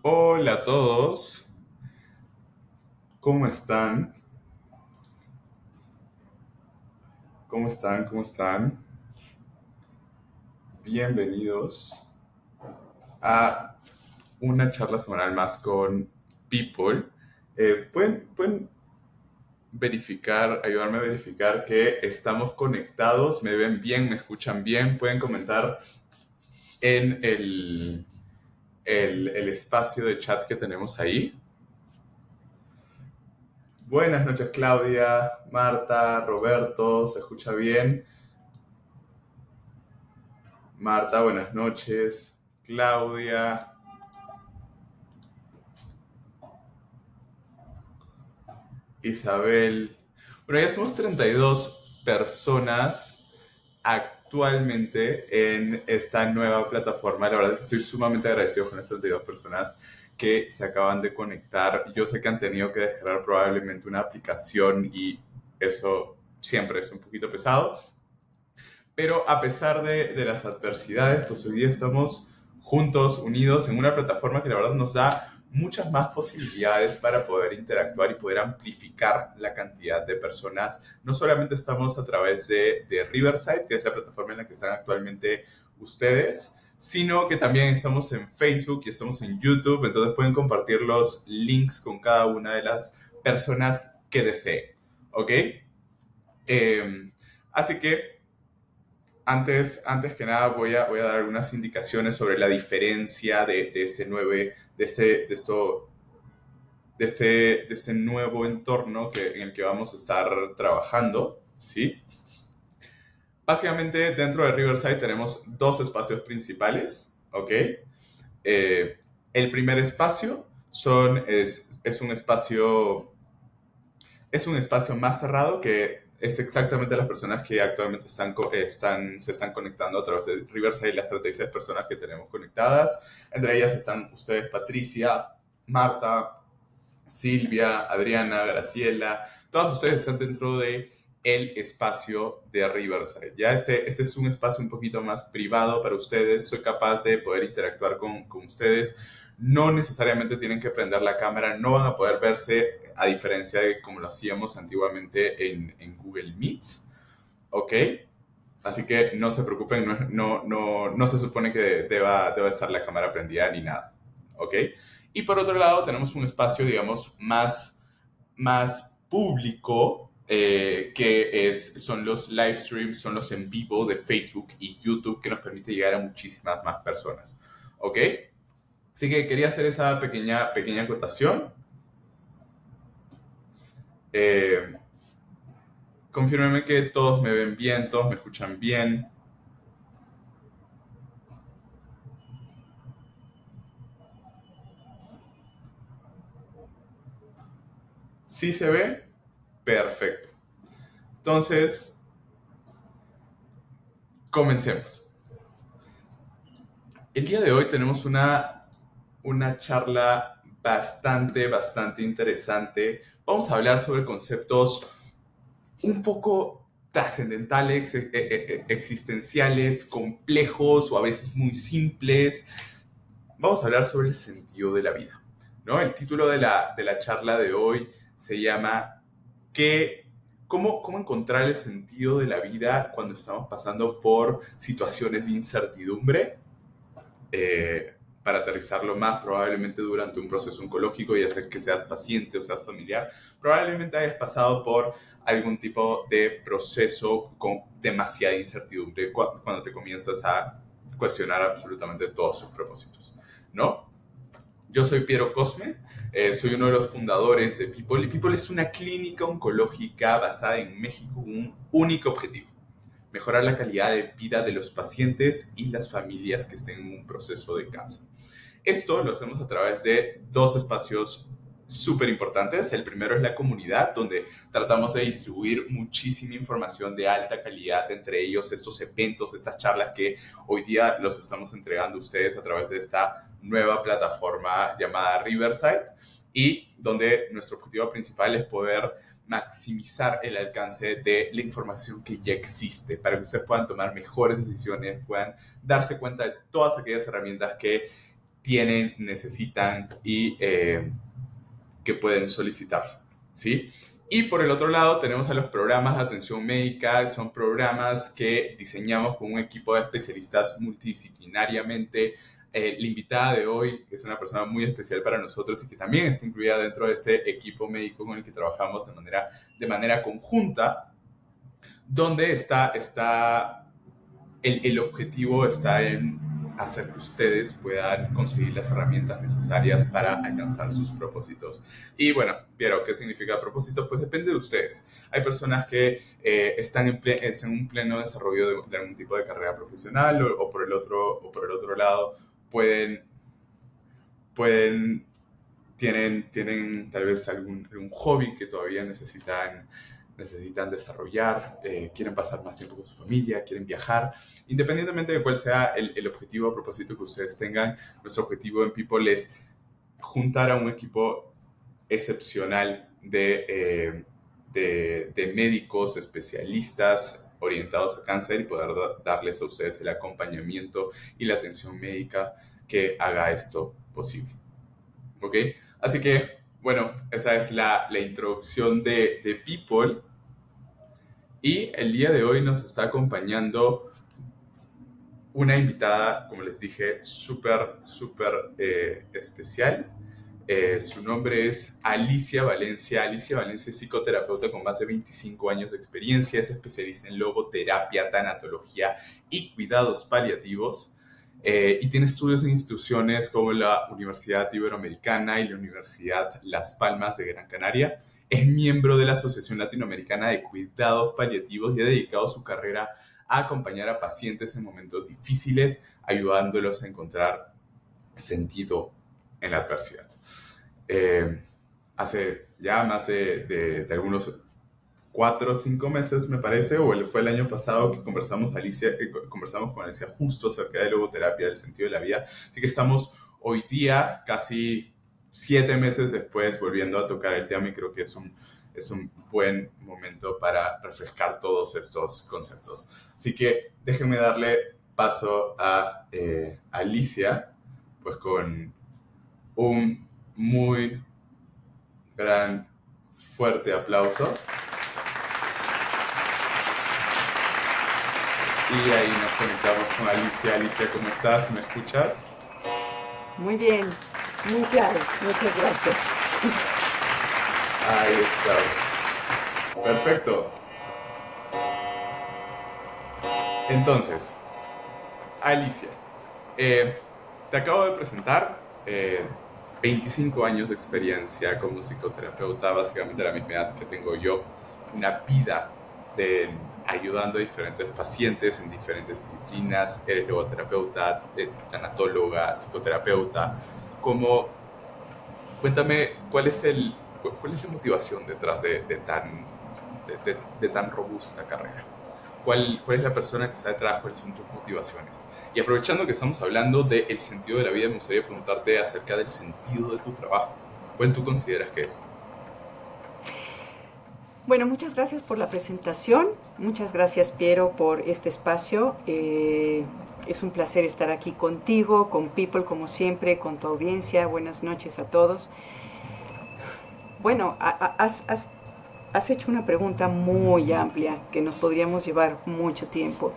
Hola a todos, ¿cómo están? ¿Cómo están? ¿Cómo están? Bienvenidos a una charla semanal más con People. ¿Pueden verificar, ayudarme a verificar que estamos conectados? ¿Me ven bien? ¿Me escuchan bien? ¿Pueden comentar en el espacio de chat que tenemos ahí? Buenas noches, Claudia, Marta, Roberto, ¿se escucha bien? Marta, buenas noches. Claudia, Isabel. Bueno, ya somos 32 personas actualmente en esta nueva plataforma. La verdad es que estoy sumamente agradecido con estas 32 personas que se acaban de conectar. Yo sé que han tenido que descargar probablemente una aplicación y eso siempre es un poquito pesado. Pero a pesar de las adversidades, pues hoy día estamos juntos, unidos en una plataforma que la verdad nos da muchas más posibilidades para poder interactuar y poder amplificar la cantidad de personas. No solamente estamos a través de Riverside, que es la plataforma en la que están actualmente ustedes, sino que también estamos en Facebook y estamos en YouTube, entonces pueden compartir los links con cada una de las personas que deseen, ¿ok? Así que antes que nada voy a dar algunas indicaciones sobre la diferencia de este de este nuevo entorno en el que vamos a estar trabajando, ¿sí? Básicamente, dentro de Riverside tenemos dos espacios principales, ¿ok? El primer espacio es un espacio más cerrado que es exactamente las personas que actualmente se están conectando a través de Riverside, las 36 personas que tenemos conectadas. Entre ellas están ustedes, Patricia, Marta, Silvia, Adriana, Graciela. Todas ustedes están dentro de el espacio de Riverside. Ya este es un espacio un poquito más privado para ustedes. Soy capaz de poder interactuar con ustedes. No necesariamente tienen que prender la cámara, no van a poder verse a diferencia de como lo hacíamos antiguamente en Google Meets, ¿ok? Así que no se preocupen, no se supone que deba estar la cámara prendida ni nada, ¿ok? Y por otro lado tenemos un espacio, digamos, más público, son los live streams, son los en vivo de Facebook y YouTube que nos permite llegar a muchísimas más personas, ¿ok? Así que quería hacer esa pequeña acotación. Eh, Confírmenme que todos me ven bien, todos me escuchan bien. ¿Sí se ve? Perfecto. Entonces, comencemos. El día de hoy tenemos una charla bastante interesante. Vamos a hablar sobre conceptos un poco trascendentales, existenciales, complejos o a veces muy simples. Vamos a hablar sobre el sentido de la vida, ¿no? El título de la charla de hoy se llama ¿qué, cómo encontrar el sentido de la vida cuando estamos pasando por situaciones de incertidumbre? Para aterrizarlo más, probablemente durante un proceso oncológico, ya sea que seas paciente o seas familiar, probablemente hayas pasado por algún tipo de proceso con demasiada incertidumbre cuando te comienzas a cuestionar absolutamente todos sus propósitos, ¿no? Yo soy Piero Cosme, soy uno de los fundadores de People y People es una clínica oncológica basada en México con un único objetivo: mejorar la calidad de vida de los pacientes y las familias que estén en un proceso de cáncer. Esto lo hacemos a través de dos espacios súper importantes. El primero es la comunidad, donde tratamos de distribuir muchísima información de alta calidad, entre ellos estos eventos, estas charlas que hoy día los estamos entregando a ustedes a través de esta nueva plataforma llamada Riverside, y donde nuestro objetivo principal es poder maximizar el alcance de la información que ya existe para que ustedes puedan tomar mejores decisiones, puedan darse cuenta de todas aquellas herramientas que tienen, necesitan y que pueden solicitar, ¿sí? Y por el otro lado tenemos a los programas de atención médica. Son programas que diseñamos con un equipo de especialistas multidisciplinariamente. La invitada de hoy es una persona muy especial para nosotros y que también está incluida dentro de este equipo médico con el que trabajamos de manera conjunta, donde el objetivo está en hacer que ustedes puedan conseguir las herramientas necesarias para alcanzar sus propósitos. Y bueno, Piero, ¿qué significa propósito? Pues depende de ustedes. Hay personas que están en un pleno desarrollo de algún tipo de carrera profesional o por el otro lado pueden, pueden tienen tal vez algún hobby que todavía necesitan desarrollar, quieren pasar más tiempo con su familia, quieren viajar. Independientemente de cuál sea el objetivo o propósito que ustedes tengan, nuestro objetivo en People es juntar a un equipo excepcional de médicos, especialistas orientados a cáncer y poder darles a ustedes el acompañamiento y la atención médica que haga esto posible. ¿Ok? Así que, bueno, esa es la introducción de People. Y el día de hoy nos está acompañando una invitada, como les dije, súper especial. Su nombre es Alicia Valencia. Alicia Valencia es psicoterapeuta con más de 25 años de experiencia. Es especialista en logoterapia, tanatología y cuidados paliativos. Y tiene estudios en instituciones como la Universidad Iberoamericana y la Universidad Las Palmas de Gran Canaria. Es miembro de la Asociación Latinoamericana de Cuidados Paliativos y ha dedicado su carrera a acompañar a pacientes en momentos difíciles, ayudándolos a encontrar sentido en la adversidad. Hace ya más de algunos 4 o 5 meses, me parece, o fue el año pasado que conversamos con Alicia justo acerca de logoterapia, del sentido de la vida. Así que estamos hoy día, casi 7 meses después, volviendo a tocar el tema y creo que es un buen momento para refrescar todos estos conceptos. Así que déjenme darle paso a Alicia, pues con un muy gran, fuerte aplauso. Y ahí nos conectamos con Alicia. Alicia, ¿cómo estás? ¿Me escuchas? Muy bien, muy claro, muchas gracias. Ahí está. Perfecto. Entonces, Alicia, te acabo de presentar 25 años de experiencia como psicoterapeuta, básicamente la misma edad que tengo yo, una vida ayudando a diferentes pacientes en diferentes disciplinas. Eres logoterapeuta, tanatóloga, psicoterapeuta. Cuéntame, ¿cuál es la motivación detrás de tan robusta carrera? ¿Cuál es la persona que está detrás? ¿Cuáles son tus motivaciones? Y aprovechando que estamos hablando del sentido de la vida, me gustaría preguntarte acerca del sentido de tu trabajo. ¿Cuál tú consideras que es? Bueno, muchas gracias por la presentación. Muchas gracias, Piero, por este espacio. Es un placer estar aquí contigo, con People, como siempre, con tu audiencia. Buenas noches a todos. Bueno, has hecho una pregunta muy amplia que nos podríamos llevar mucho tiempo.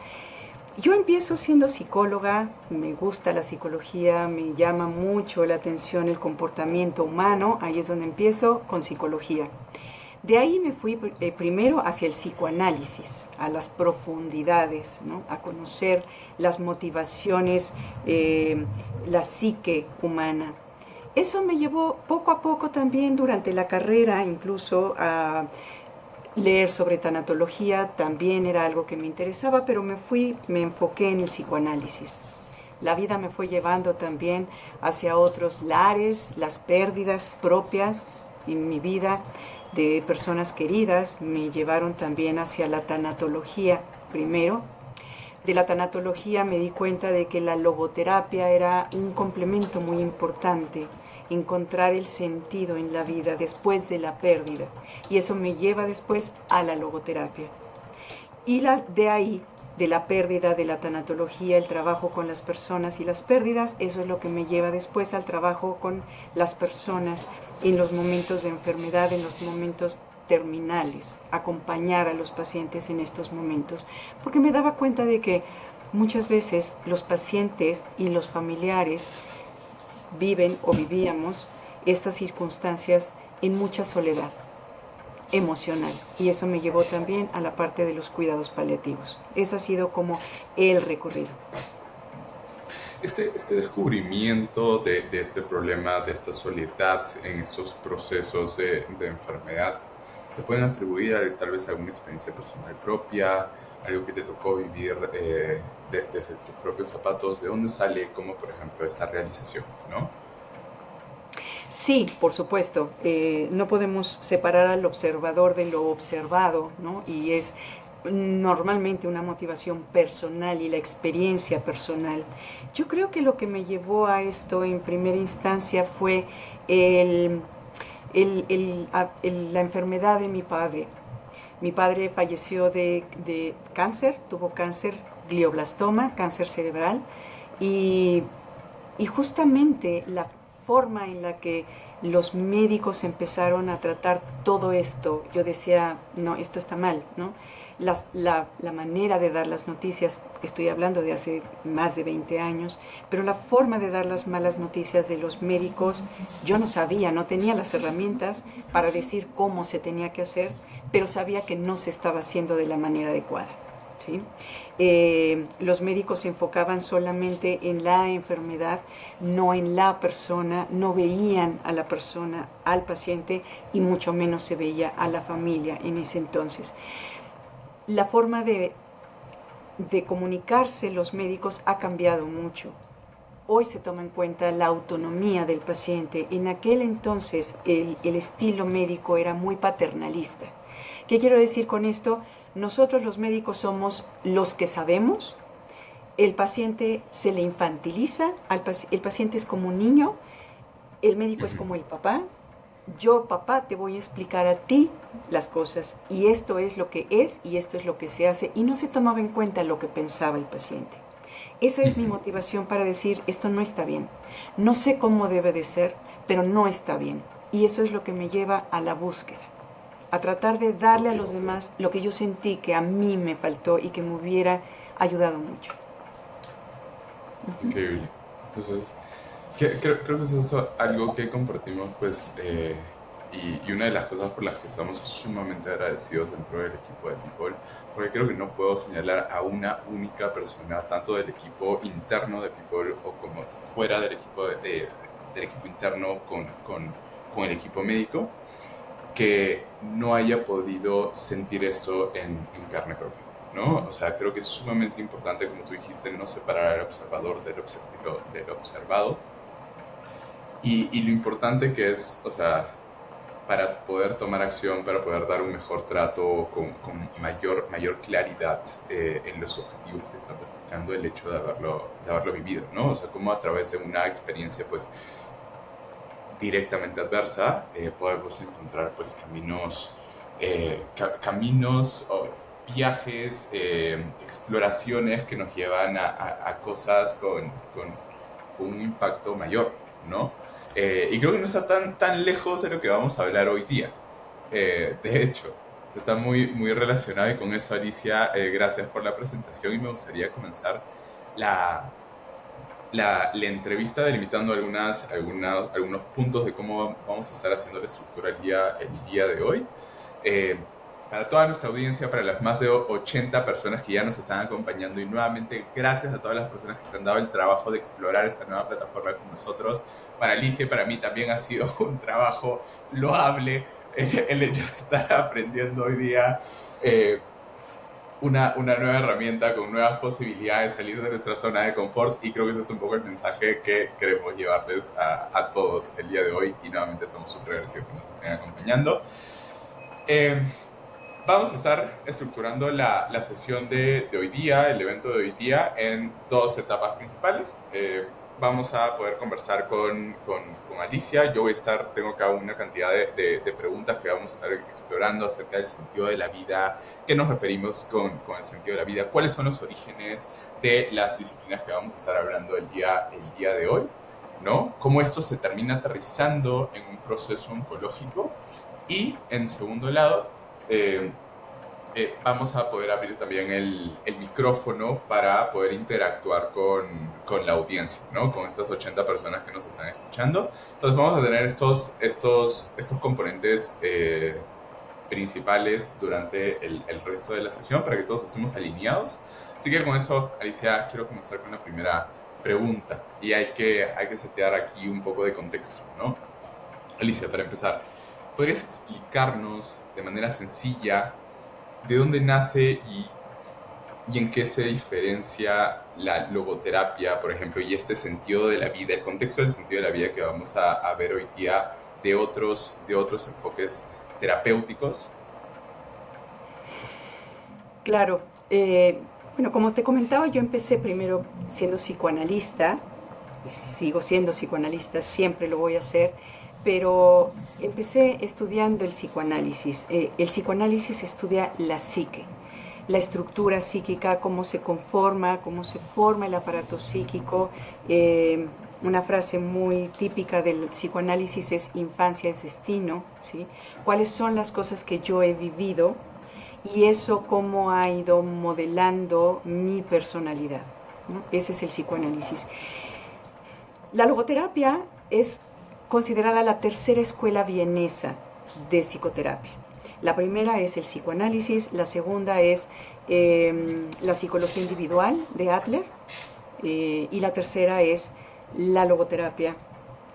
Yo empiezo siendo psicóloga, me gusta la psicología, me llama mucho la atención el comportamiento humano. Ahí es donde empiezo con psicología. De ahí me fui primero hacia el psicoanálisis, a las profundidades, ¿no? A conocer las motivaciones, la psique humana. Eso me llevó poco a poco también durante la carrera, incluso a leer sobre tanatología, también era algo que me interesaba, pero me enfoqué en el psicoanálisis. La vida me fue llevando también hacia otros lares, las pérdidas propias en mi vida de personas queridas me llevaron también hacia la tanatología primero. De la tanatología me di cuenta de que la logoterapia era un complemento muy importante, encontrar el sentido en la vida después de la pérdida. Y eso me lleva después a la logoterapia. Y de ahí de la pérdida, de la tanatología, el trabajo con las personas y las pérdidas. Eso es lo que me lleva después al trabajo con las personas en los momentos de enfermedad, en los momentos terminales, acompañar a los pacientes en estos momentos, porque me daba cuenta de que muchas veces los pacientes y los familiares viven o vivíamos estas circunstancias en mucha soledad emocional, y eso me llevó también a la parte de los cuidados paliativos. Ese ha sido como el recorrido. Este descubrimiento de este problema, de esta soledad en estos procesos de enfermedad, ¿se pueden atribuir tal vez a alguna experiencia personal propia, algo que te tocó vivir desde tus propios zapatos? ¿De dónde sale, como por ejemplo, esta realización, ¿no? Sí, por supuesto. No podemos separar al observador de lo observado, ¿no? Y es normalmente una motivación personal y la experiencia personal. Yo creo que lo que me llevó a esto en primera instancia fue el, la enfermedad de mi padre. Mi padre falleció de cáncer, tuvo cáncer, glioblastoma, cáncer cerebral, y y justamente la forma en la que los médicos empezaron a tratar todo esto, yo decía, no, esto está mal, ¿no? La manera de dar las noticias, estoy hablando de hace más de 20 años, pero la forma de dar las malas noticias de los médicos, yo no sabía, no tenía las herramientas para decir cómo se tenía que hacer, pero sabía que no se estaba haciendo de la manera adecuada. ¿Sí? Los médicos se enfocaban solamente en la enfermedad, no en la persona, no veían a la persona, al paciente, y mucho menos se veía a la familia en ese entonces. La forma de comunicarse los médicos ha cambiado mucho. Hoy se toma en cuenta la autonomía del paciente. En aquel entonces el estilo médico era muy paternalista. ¿Qué quiero decir con esto? Nosotros los médicos somos los que sabemos, el paciente se le infantiliza, el paciente es como un niño, el médico es como el papá. Yo, papá, te voy a explicar a ti las cosas, y esto es lo que es y esto es lo que se hace, y no se tomaba en cuenta lo que pensaba el paciente. Esa es mi motivación para decir, esto no está bien. No sé cómo debe de ser, pero no está bien. Y eso es lo que me lleva a la búsqueda, a tratar de darle a los demás lo que yo sentí que a mí me faltó y que me hubiera ayudado mucho. Increíble. Entonces, creo que eso es algo que compartimos, pues, y una de las cosas por las que estamos sumamente agradecidos dentro del equipo de People, porque creo que no puedo señalar a una única persona, tanto del equipo interno de People o como fuera del equipo, del equipo interno con el equipo médico, que no haya podido sentir esto en carne propia, ¿no? O sea, creo que es sumamente importante, como tú dijiste, no separar al observador del observado, y lo importante que es, o sea, para poder tomar acción, para poder dar un mejor trato con mayor claridad en los objetivos que estás buscando, el hecho de haberlo vivido, ¿no? O sea, como a través de una experiencia, pues, directamente adversa, podemos encontrar, pues, caminos o viajes, exploraciones que nos llevan a cosas con un impacto mayor, ¿no? Y creo que no está tan lejos de lo que vamos a hablar hoy día. De hecho, está muy relacionado, y con eso, Alicia, gracias por la presentación, y me gustaría comenzar la, la entrevista delimitando algunos puntos de cómo vamos a estar haciendo la estructura el día de hoy. Para toda nuestra audiencia, para las más de 80 personas que ya nos están acompañando, y nuevamente gracias a todas las personas que se han dado el trabajo de explorar esta nueva plataforma con nosotros. Para Alicia y para mí también ha sido un trabajo loable el hecho de estar aprendiendo hoy día una nueva herramienta con nuevas posibilidades, salir de nuestra zona de confort, y creo que ese es un poco el mensaje que queremos llevarles a todos el día de hoy, y nuevamente estamos súper agradecidos que nos estén acompañando. Vamos a estar estructurando la sesión de hoy día, el evento de hoy día, en dos etapas principales. vamos a poder conversar con Alicia. Yo voy a estar, tengo acá una cantidad de preguntas que vamos a estar explorando acerca del sentido de la vida, qué nos referimos con el sentido de la vida, cuáles son los orígenes de las disciplinas que vamos a estar hablando el día de hoy, ¿no? Cómo esto se termina aterrizando en un proceso oncológico y, en segundo lado, eh, vamos a poder abrir también el micrófono para poder interactuar con la audiencia, ¿no? Con estas 80 personas que nos están escuchando. Entonces vamos a tener estos componentes principales durante el resto de la sesión para que todos estemos alineados. Así que con eso, Alicia, quiero comenzar con la primera pregunta y hay que setear aquí un poco de contexto, ¿no? Alicia, para empezar, ¿podrías explicarnos de manera sencilla de dónde nace y en qué se diferencia la logoterapia, por ejemplo, y este sentido de la vida, el contexto del sentido de la vida que vamos a ver hoy día de otros enfoques terapéuticos? Claro. Bueno, como te comentaba, yo empecé primero siendo psicoanalista, y sigo siendo psicoanalista, siempre lo voy a hacer, pero empecé estudiando el psicoanálisis. El psicoanálisis estudia la psique, la estructura psíquica, cómo se conforma, cómo se forma el aparato psíquico. Una frase muy típica del psicoanálisis es infancia es destino, ¿sí? ¿Cuáles son las cosas que yo he vivido y eso cómo ha ido modelando mi personalidad, ¿no? Ese es el psicoanálisis. La logoterapia es considerada la tercera escuela vienesa de psicoterapia. La primera es el psicoanálisis, la segunda es la psicología individual de Adler y la tercera es la logoterapia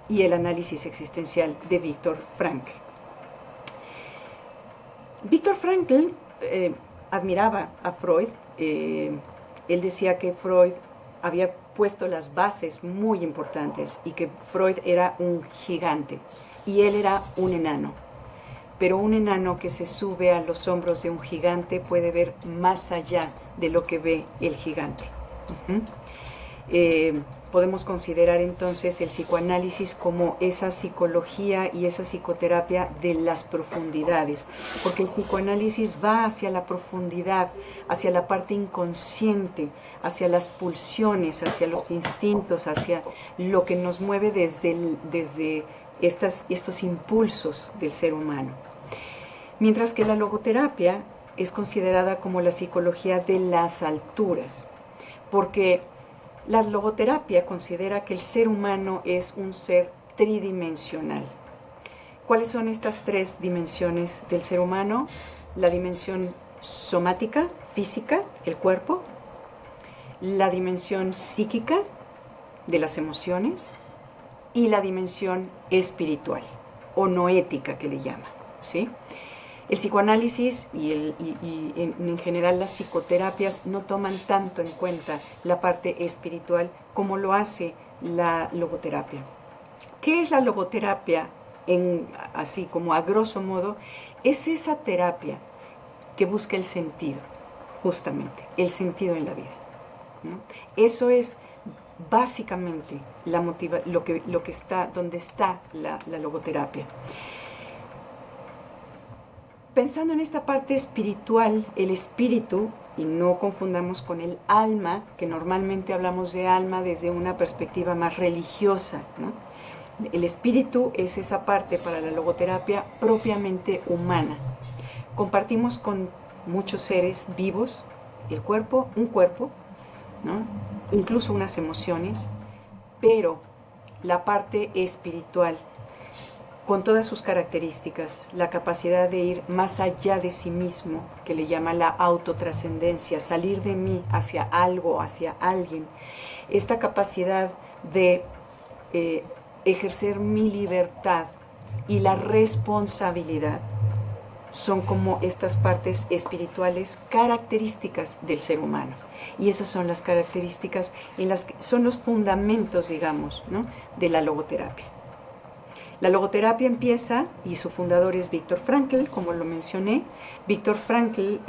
y el análisis existencial de Viktor Frankl. Viktor Frankl admiraba a Freud. Él decía que Freud había puesto las bases muy importantes y que Freud era un gigante y él era un enano. Pero un enano que se sube a los hombros de un gigante puede ver más allá de lo que ve el gigante. Podemos considerar entonces el psicoanálisis como esa psicología y esa psicoterapia de las profundidades, porque el psicoanálisis va hacia la profundidad, hacia la parte inconsciente, hacia las pulsiones, hacia los instintos, hacia lo que nos mueve desde estos impulsos del ser humano. Mientras que la logoterapia es considerada como la psicología de las alturas, porque la logoterapia considera que el ser humano es un ser tridimensional. ¿Cuáles son estas tres dimensiones del ser humano? La dimensión somática, física, el cuerpo, la dimensión psíquica de las emociones y la dimensión espiritual o noética que le llaman, ¿sí? El psicoanálisis y en general las psicoterapias no toman tanto en cuenta la parte espiritual como lo hace la logoterapia. ¿Qué es la logoterapia? Así como a grosso modo, es esa terapia que busca el sentido, justamente, el sentido en la vida, ¿no? Eso es básicamente lo que está, donde está la logoterapia. Pensando en esta parte espiritual, el espíritu, y no confundamos con el alma, que normalmente hablamos de alma desde una perspectiva más religiosa, ¿no? El espíritu es esa parte para la logoterapia propiamente humana. Compartimos con muchos seres vivos el cuerpo, un cuerpo, ¿no? Incluso unas emociones, pero la parte espiritual, con todas sus características, la capacidad de ir más allá de sí mismo, que le llama la autotrascendencia, salir de mí hacia algo, hacia alguien, esta capacidad de ejercer mi libertad y la responsabilidad son como estas partes espirituales características del ser humano. Y esas son las características, son los fundamentos, digamos, ¿no?, de la logoterapia. La logoterapia empieza, y su fundador es Viktor Frankl, como lo mencioné. Viktor Frankl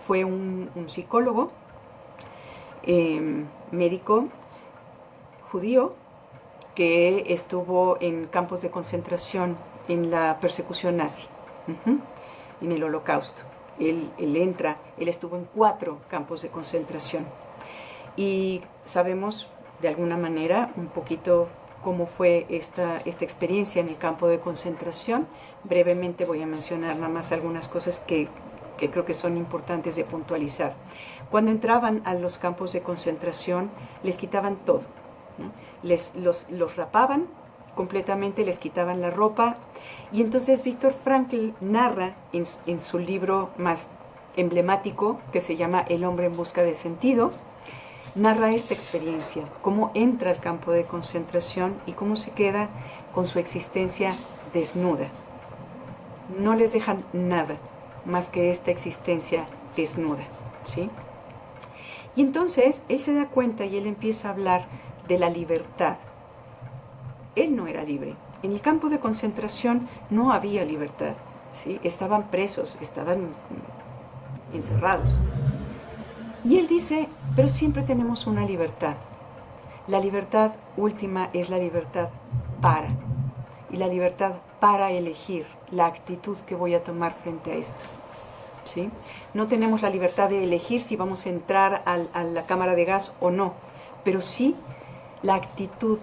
fue un psicólogo, médico, judío que estuvo en campos de concentración en la persecución nazi, en el Holocausto. Él estuvo en 4 campos de concentración. Y sabemos de alguna manera un poquito cómo fue esta experiencia en el campo de concentración. Brevemente voy a mencionar nada más algunas cosas que creo que son importantes de puntualizar. Cuando entraban a los campos de concentración, les quitaban todo, ¿no? Los rapaban completamente, les quitaban la ropa. Y entonces Viktor Frankl narra en su libro más emblemático, que se llama El hombre en busca de sentido, narra esta experiencia, cómo entra al campo de concentración y cómo se queda con su existencia desnuda. No les dejan nada más que esta existencia desnuda, ¿sí? Y entonces él se da cuenta y él empieza a hablar de la libertad. Él no era libre. En el campo de concentración no había libertad, ¿sí? Estaban presos, estaban encerrados. Y él dice, pero siempre tenemos una libertad. La libertad última es la libertad para. Y la libertad para elegir la actitud que voy a tomar frente a esto, ¿sí? No tenemos la libertad de elegir si vamos a entrar a la cámara de gas o no, pero sí la actitud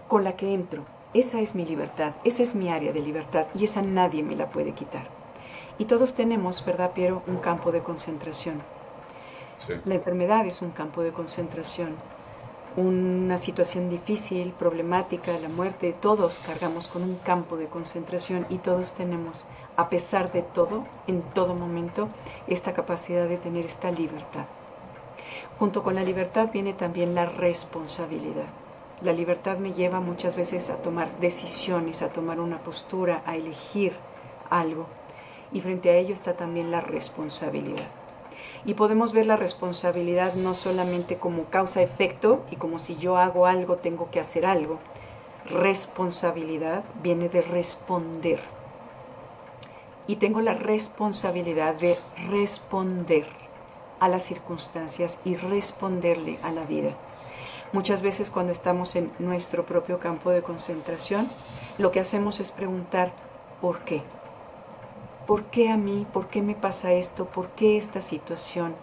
con la que entro. Esa es mi libertad, esa es mi área de libertad y esa nadie me la puede quitar. Y todos tenemos, ¿verdad, Piero?, un campo de concentración. Sí. La enfermedad es un campo de concentración. Una situación difícil, problemática, la muerte, todos cargamos con un campo de concentración y todos tenemos, a pesar de todo, en todo momento, esta capacidad de tener esta libertad. Junto con la libertad viene también la responsabilidad. La libertad me lleva muchas veces a tomar decisiones, a tomar una postura, a elegir algo. Y frente a ello está también la responsabilidad. Y podemos ver la responsabilidad no solamente como causa-efecto y como si yo hago algo tengo que hacer algo. Responsabilidad viene de responder. Y tengo la responsabilidad de responder a las circunstancias y responderle a la vida. Muchas veces cuando estamos en nuestro propio campo de concentración, lo que hacemos es preguntar ¿por qué? ¿Por qué a mí? ¿Por qué me pasa esto? ¿Por qué esta situación?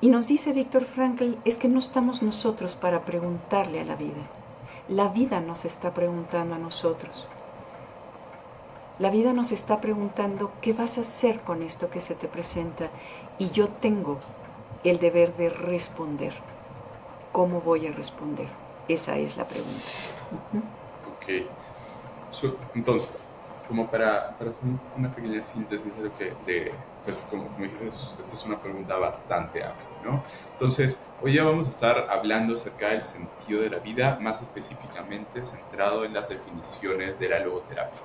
Y nos dice Viktor Frankl, es que no estamos nosotros para preguntarle a la vida. La vida nos está preguntando a nosotros. La vida nos está preguntando, ¿qué vas a hacer con esto que se te presenta? Y yo tengo el deber de responder. ¿Cómo voy a responder? Esa es la pregunta. Ok. Entonces, como para hacer una pequeña síntesis de lo que, pues como me dijiste, esta es una pregunta bastante amplia, ¿no? Entonces, hoy ya vamos a estar hablando acerca del sentido de la vida, más específicamente centrado en las definiciones de la logoterapia,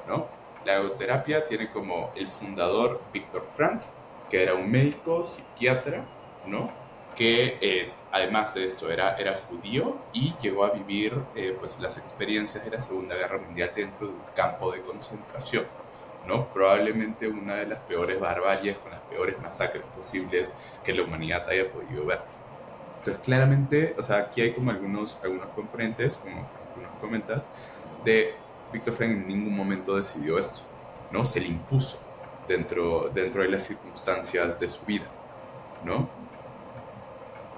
¿no? La logoterapia tiene como el fundador Viktor Frankl, que era un médico, psiquiatra, ¿no? Que además de esto era judío y llegó a vivir pues las experiencias de la Segunda Guerra Mundial dentro de un campo de concentración, ¿no? Probablemente una de las peores barbaries, con las peores masacres posibles que la humanidad haya podido ver. Entonces claramente, o sea, aquí hay como algunos componentes, como tú nos comentas, de Viktor Frankl en ningún momento decidió esto, ¿no? Se le impuso dentro de las circunstancias de su vida, ¿no?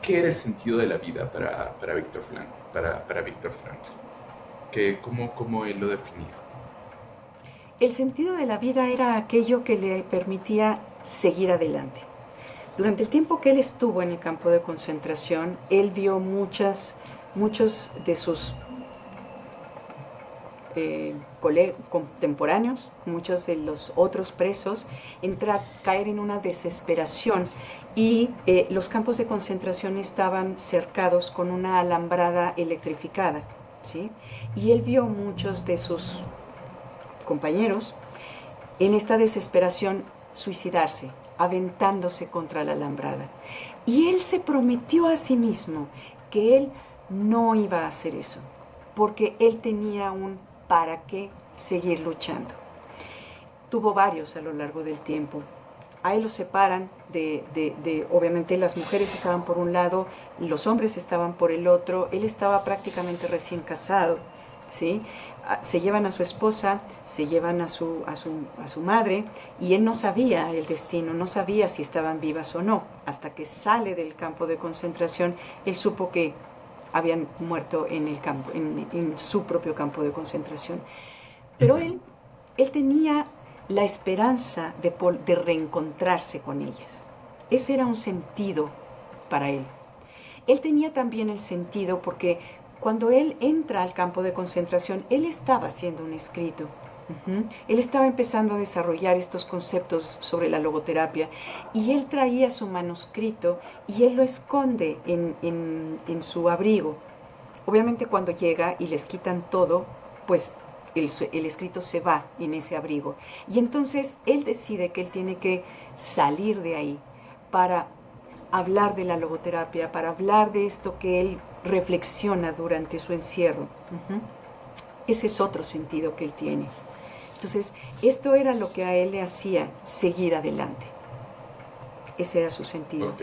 ¿Qué era el sentido de la vida para Viktor Frankl? ¿Cómo él lo definía? El sentido de la vida era aquello que le permitía seguir adelante. Durante el tiempo que él estuvo en el campo de concentración, él vio muchos de sus contemporáneos, muchos de los otros presos, caer en una desesperación y los campos de concentración estaban cercados con una alambrada electrificada, ¿sí? Y él vio muchos de sus compañeros en esta desesperación suicidarse, aventándose contra la alambrada. Y él se prometió a sí mismo que él no iba a hacer eso, porque él tenía un para qué seguir luchando. Tuvo varios a lo largo del tiempo. a él lo separan obviamente las mujeres estaban por un lado, los hombres estaban por el otro, él estaba prácticamente recién casado, ¿sí? Se llevan a su esposa, se llevan a su madre, y él no sabía el destino, no sabía si estaban vivas o no. Hasta que sale del campo de concentración, él supo que habían muerto en el campo, en su propio campo de concentración. Pero Ujú. él tenía la esperanza de reencontrarse con ellas. Ese era un sentido para él. Él tenía también el sentido porque cuando él entra al campo de concentración, él estaba haciendo un escrito. Él estaba empezando a desarrollar estos conceptos sobre la logoterapia, y él traía su manuscrito y él lo esconde en su abrigo. Obviamente cuando llega y les quitan todo, pues el escrito se va en ese abrigo. Y entonces él decide que él tiene que salir de ahí para hablar de la logoterapia, para hablar de esto que él reflexiona durante su encierro. Ese es otro sentido que él tiene. Entonces, esto era lo que a él le hacía seguir adelante. Ese era su sentido. Ok.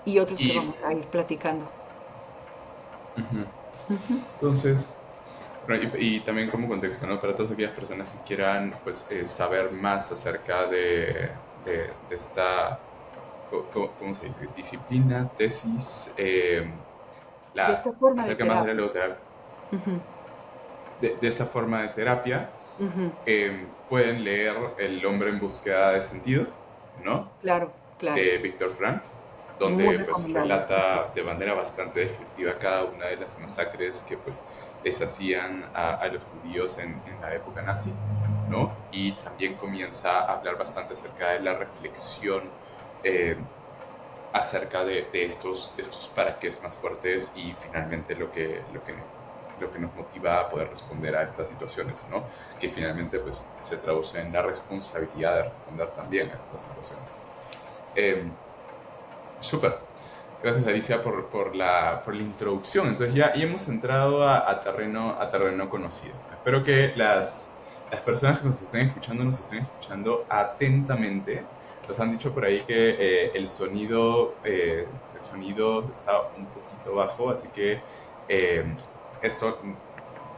Y otros que Y, vamos a ir platicando. ujú. Entonces, bueno, y también como contexto, ¿no? Para todas aquellas personas que quieran, pues, saber más acerca de esta, ¿cómo se dice? Disciplina, tesis, De esta forma de acerca más de la terapia. logoterapia, Ujú, de esta forma de terapia, ujú. pueden leer El hombre en búsqueda de sentido, ¿no? Claro, claro. De Víctor Frank, Muy donde pues recomendable. relata de manera bastante descriptiva cada una de las masacres que pues les hacían a los judíos en la época nazi, ¿no? Y también comienza a hablar bastante acerca de la reflexión eh, acerca de estos para qué es más fuertes y finalmente lo que nos motiva a poder responder a estas situaciones, ¿no? Que finalmente pues se traduce en la responsabilidad de responder también a estas situaciones. Eh, Súper. Gracias Alicia por la introducción. Entonces ya hemos entrado a terreno conocido. Espero que las personas que nos estén escuchando atentamente. Nos han dicho por ahí que el sonido está un poquito bajo, así que eh, esto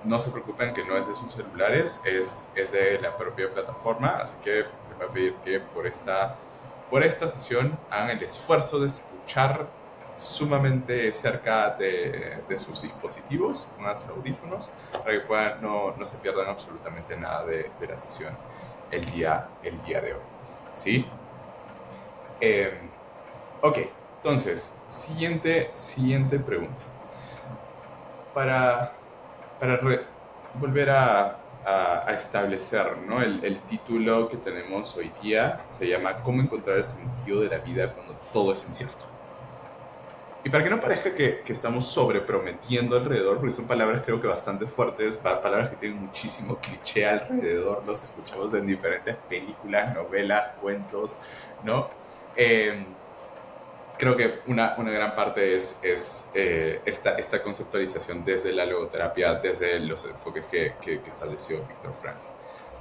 no se preocupen que no es de sus celulares, es de la propia plataforma, así que les voy a pedir que por esta sesión hagan el esfuerzo de escuchar sumamente cerca de sus dispositivos, unos audífonos, para que no se pierdan absolutamente nada de la sesión el día de hoy. ¿Sí? Eh, ok, entonces, siguiente pregunta. Para, para volver a establecer, ¿no? El título que tenemos hoy día se llama ¿Cómo encontrar el sentido de la vida cuando todo es incierto? Y para que no parezca que estamos sobreprometiendo alrededor, porque son palabras creo que bastante fuertes, palabras que tienen muchísimo cliché alrededor, los escuchamos en diferentes películas, novelas, cuentos, ¿no? Eh, Creo que una gran parte es esta conceptualización desde la logoterapia, desde los enfoques que estableció Víctor Frank.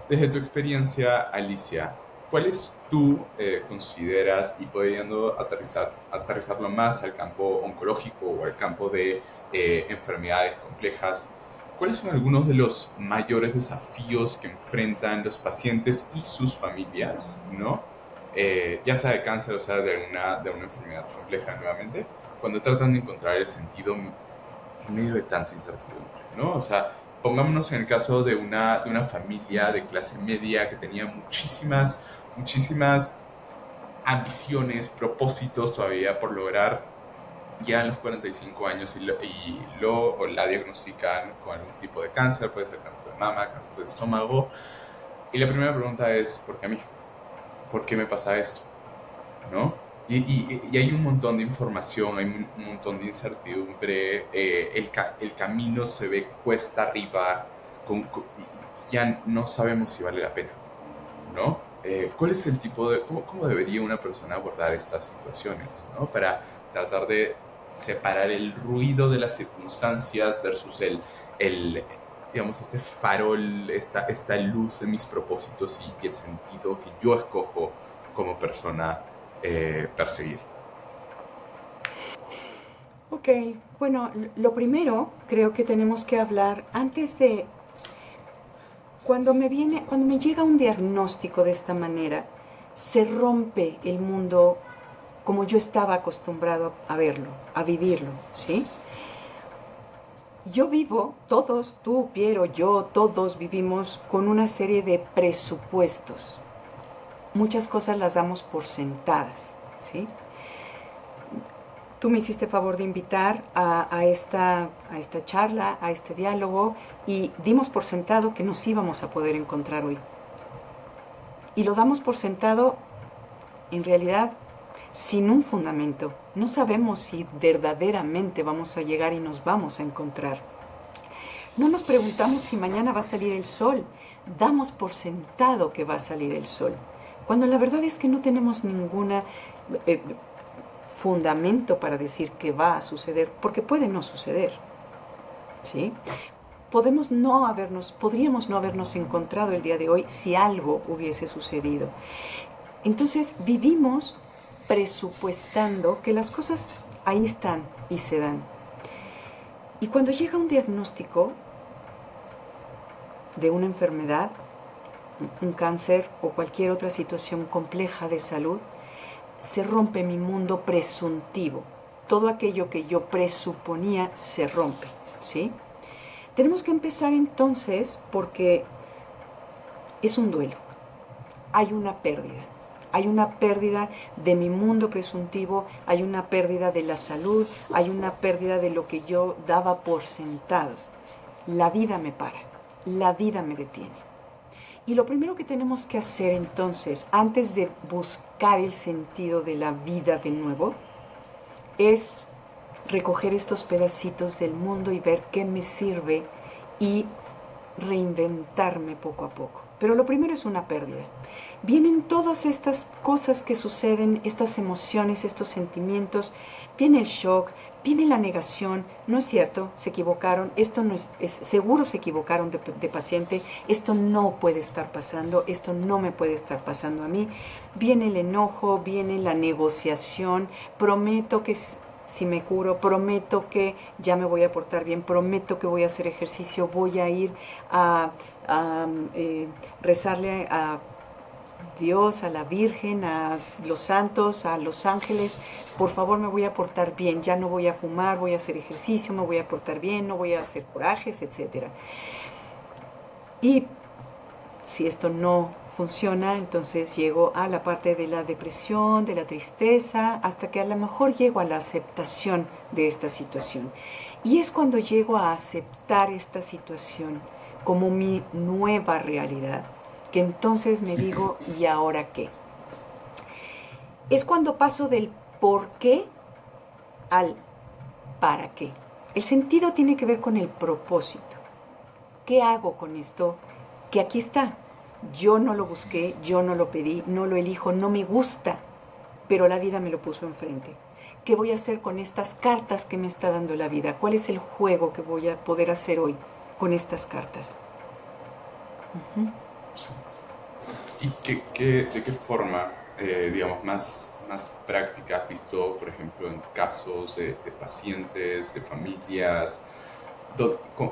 Desde tu experiencia, Alicia, ¿cuáles tú consideras, y pudiendo aterrizarlo más al campo oncológico o al campo de enfermedades complejas, cuáles son algunos de los mayores desafíos que enfrentan los pacientes y sus familias, ¿no? Ya sea de cáncer o sea de una enfermedad compleja nuevamente, cuando tratan de encontrar el sentido en medio de tanta incertidumbre, ¿no? O sea, pongámonos en el caso de una familia de clase media que tenía muchísimas ambiciones, propósitos todavía por lograr ya en los 45 años o la diagnostican con algún tipo de cáncer, puede ser cáncer de mama, cáncer de estómago. Y la primera pregunta es, ¿por qué a mí? ¿Por qué me pasa esto? ¿No? Y hay un montón de información, hay un montón de incertidumbre, el camino se ve cuesta arriba, ya no sabemos si vale la pena, ¿no? ¿Cuál es el tipo cómo debería una persona abordar estas situaciones, ¿no? Para tratar de separar el ruido de las circunstancias versus digamos, este farol, esta luz de mis propósitos y el sentido que yo escojo como persona perseguir. Ok, bueno, lo primero creo que tenemos que hablar antes de cuando me llega un diagnóstico de esta manera, se rompe el mundo como yo estaba acostumbrado a verlo, a vivirlo, ¿sí? Yo vivo, todos, tú, Piero, yo, todos vivimos con una serie de presupuestos. Muchas cosas las damos por sentadas, ¿sí? Tú me hiciste favor de invitar a esta charla, a este diálogo, y dimos por sentado que nos íbamos a poder encontrar hoy. Y lo damos por sentado, en realidad, sin un fundamento. No sabemos si verdaderamente vamos a llegar y nos vamos a encontrar. No nos preguntamos si mañana va a salir el sol. Damos por sentado que va a salir el sol. Cuando la verdad es que no tenemos ninguna fundamento para decir que va a suceder, porque puede no suceder. ¿Sí? Podríamos no habernos encontrado el día de hoy si algo hubiese sucedido. Entonces vivimos presupuestando que las cosas ahí están y se dan. Y cuando llega un diagnóstico de una enfermedad, un cáncer o cualquier otra situación compleja de salud, se rompe mi mundo presuntivo. Todo aquello que yo presuponía se rompe, ¿sí? Tenemos que empezar entonces porque es un duelo. Hay una pérdida. Hay una pérdida de mi mundo presuntivo, hay una pérdida de la salud, hay una pérdida de lo que yo daba por sentado. La vida me para, la vida me detiene. Y lo primero que tenemos que hacer entonces, antes de buscar el sentido de la vida de nuevo, es recoger estos pedacitos del mundo y ver qué me sirve y reinventarme poco a poco. Pero lo primero es una pérdida. Vienen todas estas cosas que suceden, estas emociones, estos sentimientos, viene el shock, viene la negación, no es cierto, se equivocaron, esto no es seguro se equivocaron de paciente, esto no puede estar pasando, esto no me puede estar pasando a mí, viene el enojo, viene la negociación, prometo que si me curo, prometo que ya me voy a portar bien, prometo que voy a hacer ejercicio, voy a ir a rezarle a Dios, a la Virgen, a los santos, a los ángeles, por favor me voy a portar bien, ya no voy a fumar, voy a hacer ejercicio, me voy a portar bien, no voy a hacer corajes, etc. Y si esto no funciona, entonces llego a la parte de la depresión, de la tristeza, hasta que a lo mejor llego a la aceptación de esta situación. Y es cuando llego a aceptar esta situación como mi nueva realidad, que entonces me digo, ¿y ahora qué? Es cuando paso del por qué al para qué. El sentido tiene que ver con el propósito. ¿Qué hago con esto? Que aquí está. Yo no lo busqué, yo no lo pedí, no lo elijo, no me gusta, pero la vida me lo puso enfrente. ¿Qué voy a hacer con estas cartas que me está dando la vida? ¿Cuál es el juego que voy a poder hacer hoy con estas cartas? Sí. ¿Y de qué forma, digamos, más práctica has visto, por ejemplo, en casos de pacientes, de familias?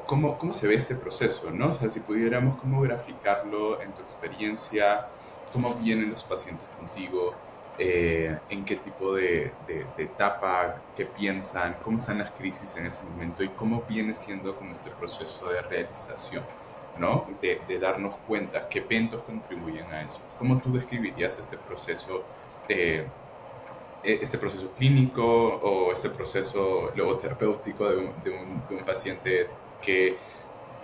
¿Cómo se ve este proceso, ¿no? O sea, si pudiéramos cómo graficarlo en tu experiencia, cómo vienen los pacientes contigo, en qué tipo de etapa, qué piensan, cómo están las crisis en ese momento y cómo viene siendo como este proceso de realización, ¿no? De darnos cuenta qué eventos contribuyen a eso. ¿Cómo tú describirías eh, este proceso clínico o este proceso logoterapéutico de un paciente que,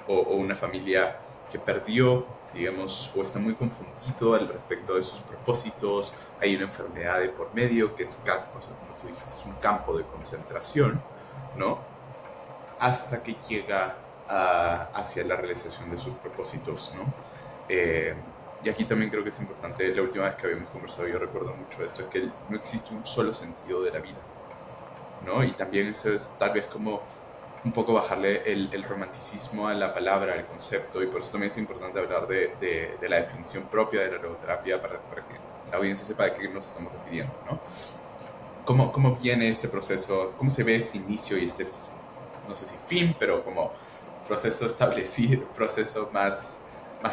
o una familia que perdió, digamos, o está muy confundido al respecto de sus propósitos? Hay una enfermedad de por medio que es, o sea, como tú dijiste, es un campo de concentración, ¿no? Hasta que llega hacia la realización de sus propósitos, ¿no? Eh, y aquí también creo que es importante, la última vez que habíamos conversado, yo recuerdo mucho esto, es que no existe un solo sentido de la vida, ¿no? Y también eso es tal vez como un poco bajarle el romanticismo a la palabra, al concepto, y por eso también es importante hablar de la definición propia de la logoterapia para que la audiencia sepa de qué nos estamos refiriendo, ¿no? ¿Cómo viene este proceso? ¿Cómo se ve este inicio y este, no sé si fin, pero como proceso establecido, proceso más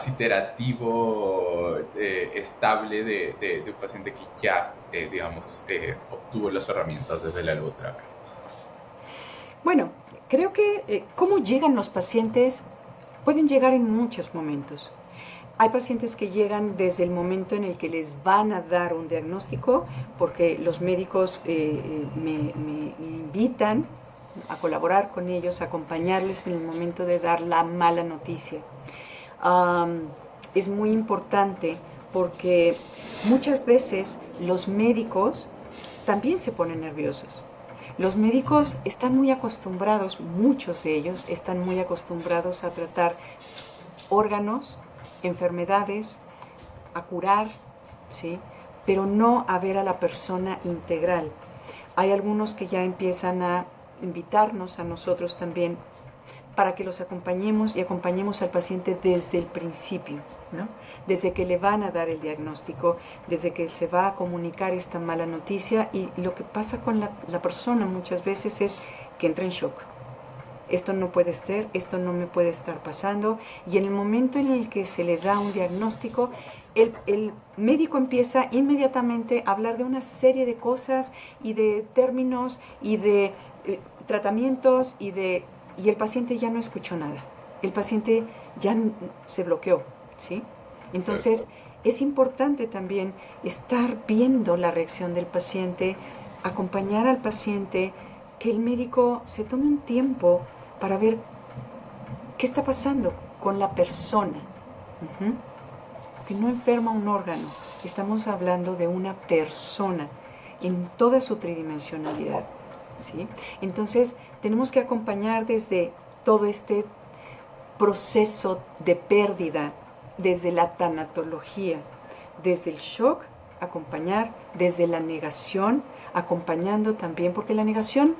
iterativo, estable de un paciente que ya, digamos, obtuvo las herramientas desde la logoterapia? Bueno, creo que cómo llegan los pacientes pueden llegar en muchos momentos. Hay pacientes que llegan desde el momento en el que les van a dar un diagnóstico, porque los médicos me invitan a colaborar con ellos, a acompañarles en el momento de dar la mala noticia. Um, es muy importante porque muchas veces los médicos también se ponen nerviosos. Los médicos están muy acostumbrados, muchos de ellos están muy acostumbrados a tratar órganos, enfermedades, a curar, ¿sí? Pero no a ver a la persona integral. Hay algunos que ya empiezan a invitarnos a nosotros también para que los acompañemos y acompañemos al paciente desde el principio, ¿no? Desde que le van a dar el diagnóstico, desde que se va a comunicar esta mala noticia, y lo que pasa con la persona muchas veces es que entra en shock. Esto no puede ser, esto no me puede estar pasando, y en el momento en el que se le da un diagnóstico, el médico empieza inmediatamente a hablar de una serie de cosas y de términos y de tratamientos y el paciente ya no escuchó nada. El paciente ya se bloqueó, ¿sí? Entonces, es importante también estar viendo la reacción del paciente, acompañar al paciente, que el médico se tome un tiempo para ver qué está pasando con la persona. Uh-huh. Que no enferma un órgano, estamos hablando de una persona en toda su tridimensionalidad, ¿sí? Entonces tenemos que acompañar desde todo este proceso de pérdida, desde la tanatología, desde el shock, acompañar, desde la negación, acompañando también, porque la negación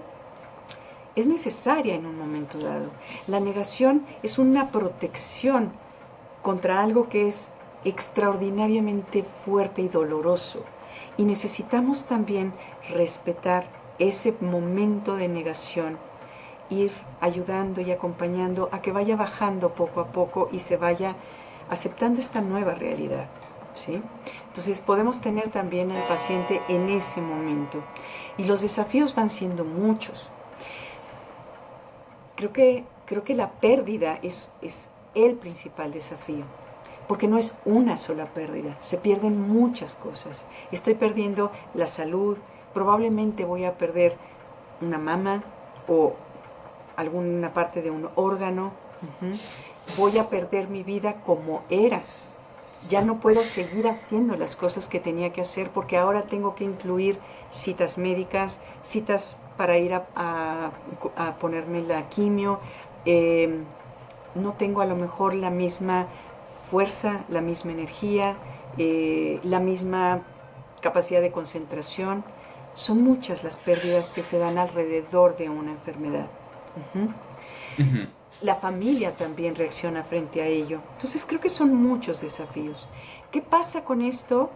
es necesaria en un momento dado. La negación es una protección contra algo que es extraordinariamente fuerte y doloroso. Y necesitamos también respetar ese momento de negación, ir ayudando y acompañando a que vaya bajando poco a poco y se vaya aceptando esta nueva realidad, ¿sí? Entonces podemos tener también al paciente en ese momento. Y los desafíos van siendo muchos. Creo que la pérdida es el principal desafío, porque no es una sola pérdida, se pierden muchas cosas. Estoy perdiendo la salud, probablemente voy a perder una mama o alguna parte de un órgano, voy a perder mi vida como era. Ya no puedo seguir haciendo las cosas que tenía que hacer porque ahora tengo que incluir citas médicas, citas para ir a ponerme la quimio. No tengo a lo mejor la misma fuerza, la misma energía, la misma capacidad de concentración. Son muchas las pérdidas que se dan alrededor de una enfermedad. Uh-huh. La familia también reacciona frente a ello. Entonces creo que son muchos desafíos. ¿Qué pasa con esto?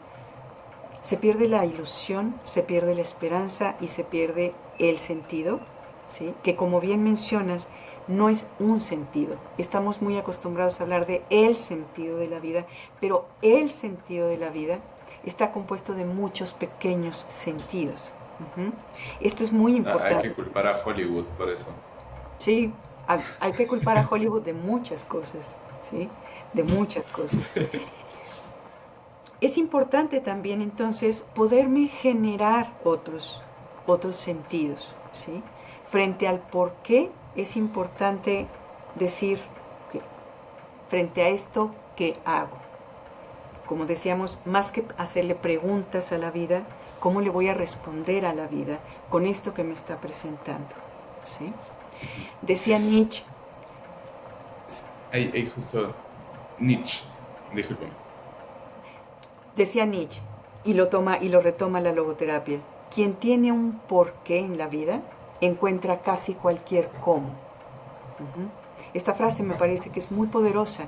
Se pierde la ilusión, se pierde la esperanza y se pierde el sentido, ¿sí? Que como bien mencionas, no es un sentido. Estamos muy acostumbrados a hablar de el sentido de la vida, pero el sentido de la vida está compuesto de muchos pequeños sentidos. Esto es muy Hay importante. que culpar a Hollywood por eso. Sí, hay que culpar a Hollywood de muchas cosas, ¿sí? De muchas cosas. Es importante también entonces poderme generar otros sentidos, ¿sí? Frente al por qué es importante decir que frente a esto, ¿qué hago? Como decíamos, más que hacerle preguntas a la vida, ¿cómo le voy a responder a la vida con esto que me está presentando? ¿Sí? Decía Nietzsche. Hay justo Nietzsche, discúlpame. Decía Nietzsche, y lo toma y lo retoma la logoterapia: quien tiene un porqué en la vida encuentra casi cualquier cómo. Ujú. Esta frase me parece que es muy poderosa.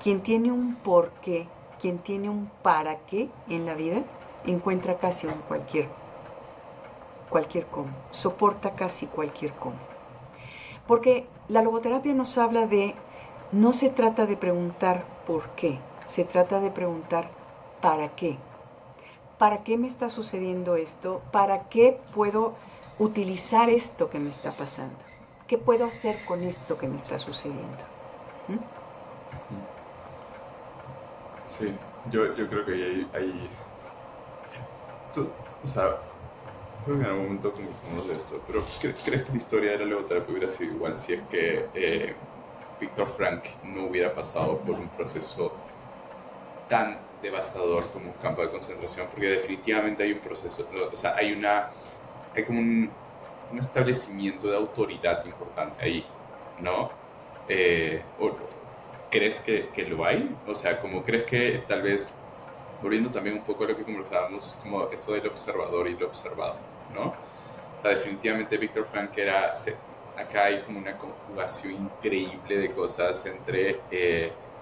Quien tiene un porqué, quien tiene un para qué en la vida, encuentra casi un cualquier cómo, soporta casi cualquier cómo. Porque la logoterapia nos habla de, no se trata de preguntar por qué, se trata de preguntar para qué. ¿Para qué me está sucediendo esto? ¿Para qué puedo utilizar esto que me está pasando? ¿Qué puedo hacer con esto que me está sucediendo? ¿Mm? Sí, yo creo que tú, o sea, creo que en algún momento conversamos de esto, pero ¿crees que la historia de la logoterapia hubiera sido igual si es que Víctor Frank no hubiera pasado por un proceso tan devastador como un campo de concentración? Porque definitivamente hay un proceso, o sea, hay como un establecimiento de autoridad importante ahí, ¿no? ¿Crees que lo hay? O sea, como crees que tal vez, volviendo también un poco a lo que conversábamos, como esto del observador y lo observado, ¿no? O sea, definitivamente Víctor Frank acá hay como una conjugación increíble de cosas entre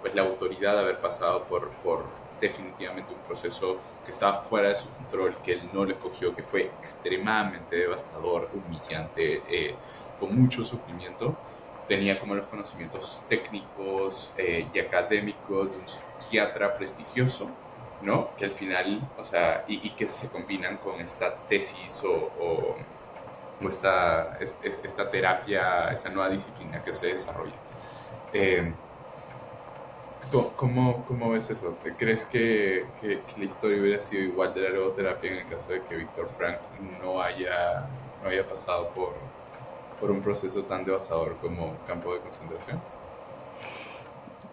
pues la autoridad de haber pasado por definitivamente un proceso que estaba fuera de su control, que él no lo escogió, que fue extremadamente devastador, humillante, con mucho sufrimiento. Tenía como los conocimientos técnicos y académicos de un psiquiatra prestigioso, ¿no? Que al final, o sea, y que se combinan con esta tesis o esta terapia, esta nueva disciplina que se desarrolla. Eh, ¿Cómo ves eso? ¿Te crees que la historia hubiera sido igual de la logoterapia en el caso de que Víctor Frank no haya pasado por un proceso tan devastador como campo de concentración?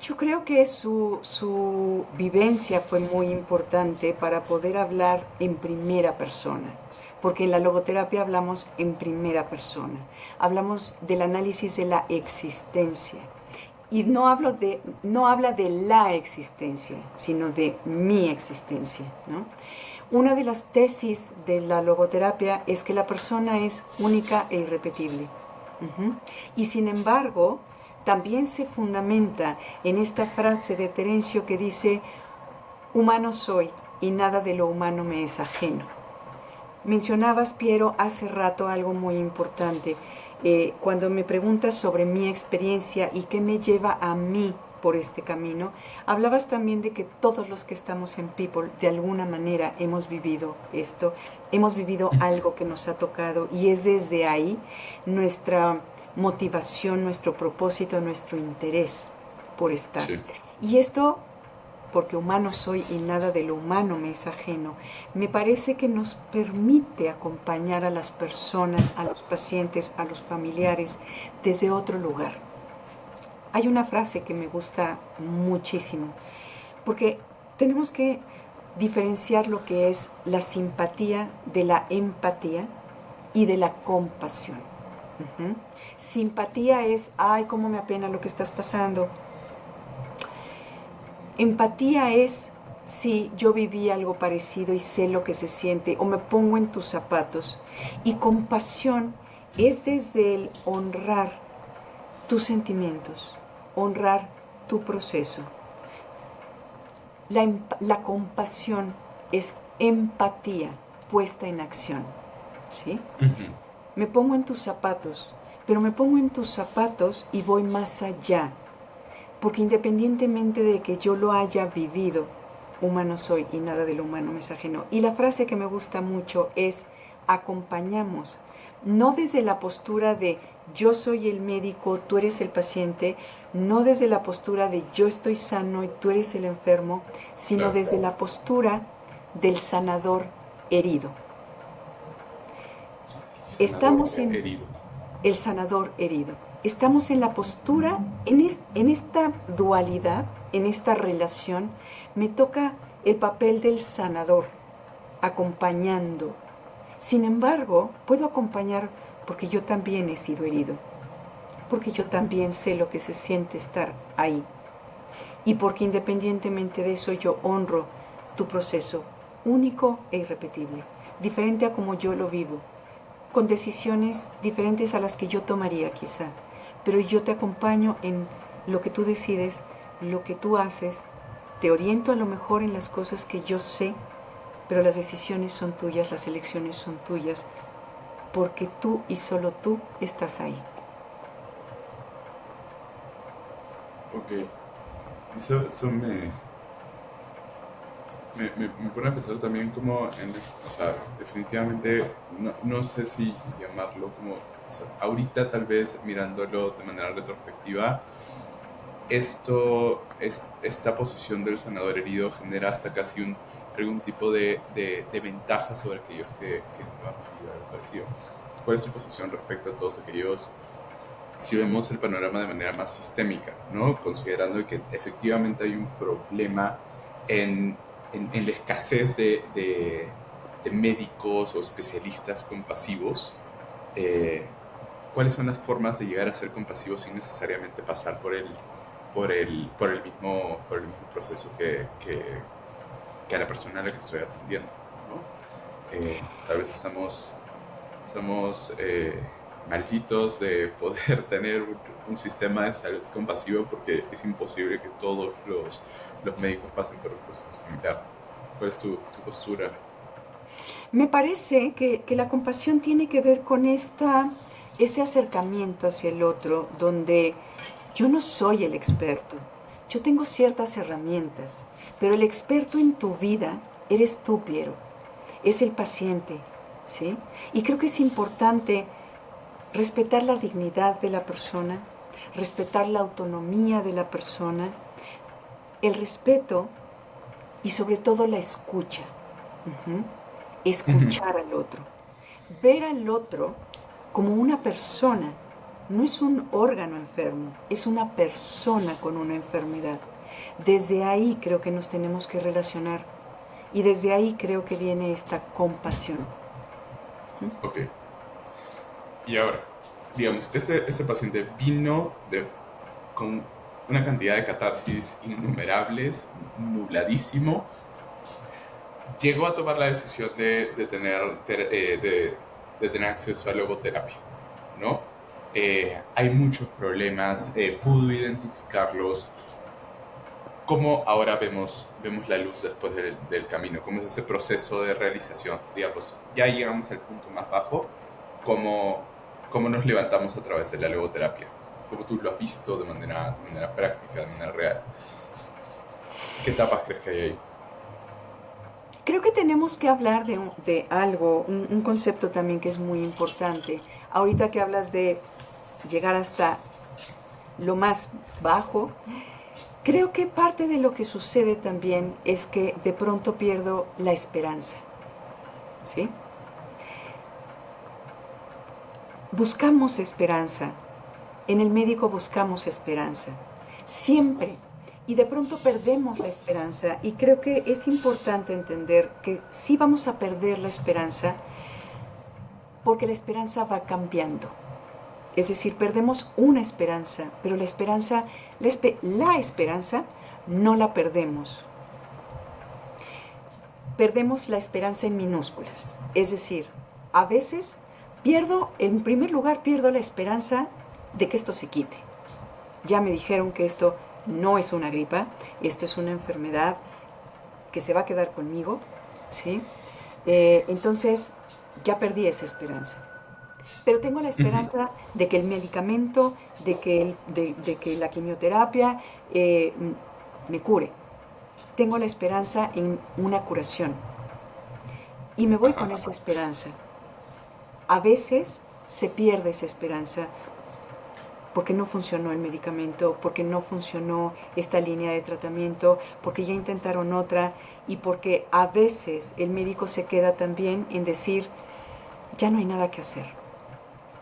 Yo creo que su vivencia fue muy importante para poder hablar en primera persona, porque en la logoterapia hablamos en primera persona, hablamos del análisis de la existencia. Y no habla de la existencia, sino de mi existencia, ¿no? Una de las tesis de la logoterapia es que la persona es única e irrepetible. Uh-huh. Y sin embargo, también se fundamenta en esta frase de Terencio que dice, humano soy y nada de lo humano me es ajeno. Mencionabas, Piero, hace rato algo muy importante. Cuando me preguntas sobre mi experiencia y qué me lleva a mí por este camino, hablabas también de que todos los que estamos en People de alguna manera hemos vivido esto, hemos vivido algo que nos ha tocado y es desde ahí nuestra motivación, nuestro propósito, nuestro interés por estar. Sí. Y esto, porque humano soy y nada de lo humano me es ajeno, me parece que nos permite acompañar a las personas, a los pacientes, a los familiares desde otro lugar. Hay una frase que me gusta muchísimo, porque tenemos que diferenciar lo que es la simpatía de la empatía y de la compasión. Uh-huh. Simpatía es, ay, cómo me apena lo que estás pasando. Empatía es si yo viví algo parecido y sé lo que se siente o me pongo en tus zapatos. Y compasión es desde el honrar tus sentimientos, honrar tu proceso. La compasión es empatía puesta en acción, ¿sí? Uh-huh. Me pongo en tus zapatos, pero me pongo en tus zapatos y voy más allá. Porque independientemente de que yo lo haya vivido, humano soy y nada de lo humano me es ajeno. Y la frase que me gusta mucho es, acompañamos, no desde la postura de yo soy el médico, tú eres el paciente, no desde la postura de yo estoy sano y tú eres el enfermo, sino Claro. desde la postura del sanador herido. Sanador Estamos en herido. el sanador herido. Estamos en la postura, en esta dualidad, en esta relación, me toca el papel del sanador, acompañando. Sin embargo, puedo acompañar porque yo también he sido herido, porque yo también sé lo que se siente estar ahí y porque independientemente de eso yo honro tu proceso único e irrepetible, diferente a como yo lo vivo, con decisiones diferentes a las que yo tomaría quizá, pero yo te acompaño en lo que tú decides, lo que tú haces, te oriento a lo mejor en las cosas que yo sé, pero las decisiones son tuyas, las elecciones son tuyas, porque tú y solo tú estás ahí. Ok, eso me pone a pensar también como o sea, definitivamente, no sé si llamarlo como, o sea, ahorita tal vez mirándolo de manera retrospectiva, esta posición del sanador herido genera hasta casi algún tipo de ventaja sobre aquellos que no han vivido algo parecido. ¿Cuál es su posición respecto a todos aquellos, si vemos el panorama de manera más sistémica, ¿no? Considerando que efectivamente hay un problema en, en la escasez de médicos o especialistas compasivos? eh, ¿Cuáles son las formas de llegar a ser compasivos sin necesariamente pasar por el mismo proceso que a la persona a la que estoy atendiendo, ¿no? Tal vez estamos malditos de poder tener un sistema de salud compasivo porque es imposible que todos los médicos pasen por un proceso similar. ¿Cuál es tu postura? Me parece que la compasión tiene que ver con este acercamiento hacia el otro, donde yo no soy el experto, yo tengo ciertas herramientas, pero el experto en tu vida eres tú, Piero, es el paciente, ¿sí? Y creo que es importante respetar la dignidad de la persona, respetar la autonomía de la persona, el respeto y sobre todo la escucha. Ujú. Ujú. Escuchar al otro. Ver al otro como una persona. No es un órgano enfermo, es una persona con una enfermedad. Desde ahí creo que nos tenemos que relacionar y desde ahí creo que viene esta compasión. Ok. Y ahora, digamos, ese paciente vino con una cantidad de catarsis innumerables, nubladísimo, llegó a tomar la decisión de tener acceso a logoterapia, ¿no? Hay muchos problemas, pudo identificarlos. ¿Cómo ahora vemos la luz después del camino? ¿Cómo es ese proceso de realización? Digamos, ya llegamos al punto más bajo. ¿Cómo nos levantamos a través de la logoterapia? ¿Cómo tú lo has visto de manera práctica, de manera real? ¿Qué etapas crees que hay ahí? Creo que tenemos que hablar de algo, un concepto también que es muy importante. Ahorita que hablas de llegar hasta lo más bajo, creo que parte de lo que sucede también es que de pronto pierdo la esperanza, ¿sí? Buscamos esperanza, en el médico buscamos esperanza, siempre, y de pronto perdemos la esperanza, y creo que es importante entender que sí vamos a perder la esperanza porque la esperanza va cambiando. Es decir, perdemos una esperanza, pero la esperanza no la perdemos. Perdemos la esperanza en minúsculas. Es decir, a veces en primer lugar, pierdo la esperanza de que esto se quite. Ya me dijeron que esto no es una gripa, esto es una enfermedad que se va a quedar conmigo, ¿sí? Entonces, ya perdí esa esperanza. Pero tengo la Ujú. esperanza de que el medicamento, de que la quimioterapia eh, me cure. Tengo la esperanza en una curación. Y me voy con Ajá. esa esperanza. A veces se pierde esa esperanza porque no funcionó el medicamento, porque no funcionó esta línea de tratamiento, porque ya intentaron otra y porque a veces el médico se queda también en decir, ya no hay nada que hacer.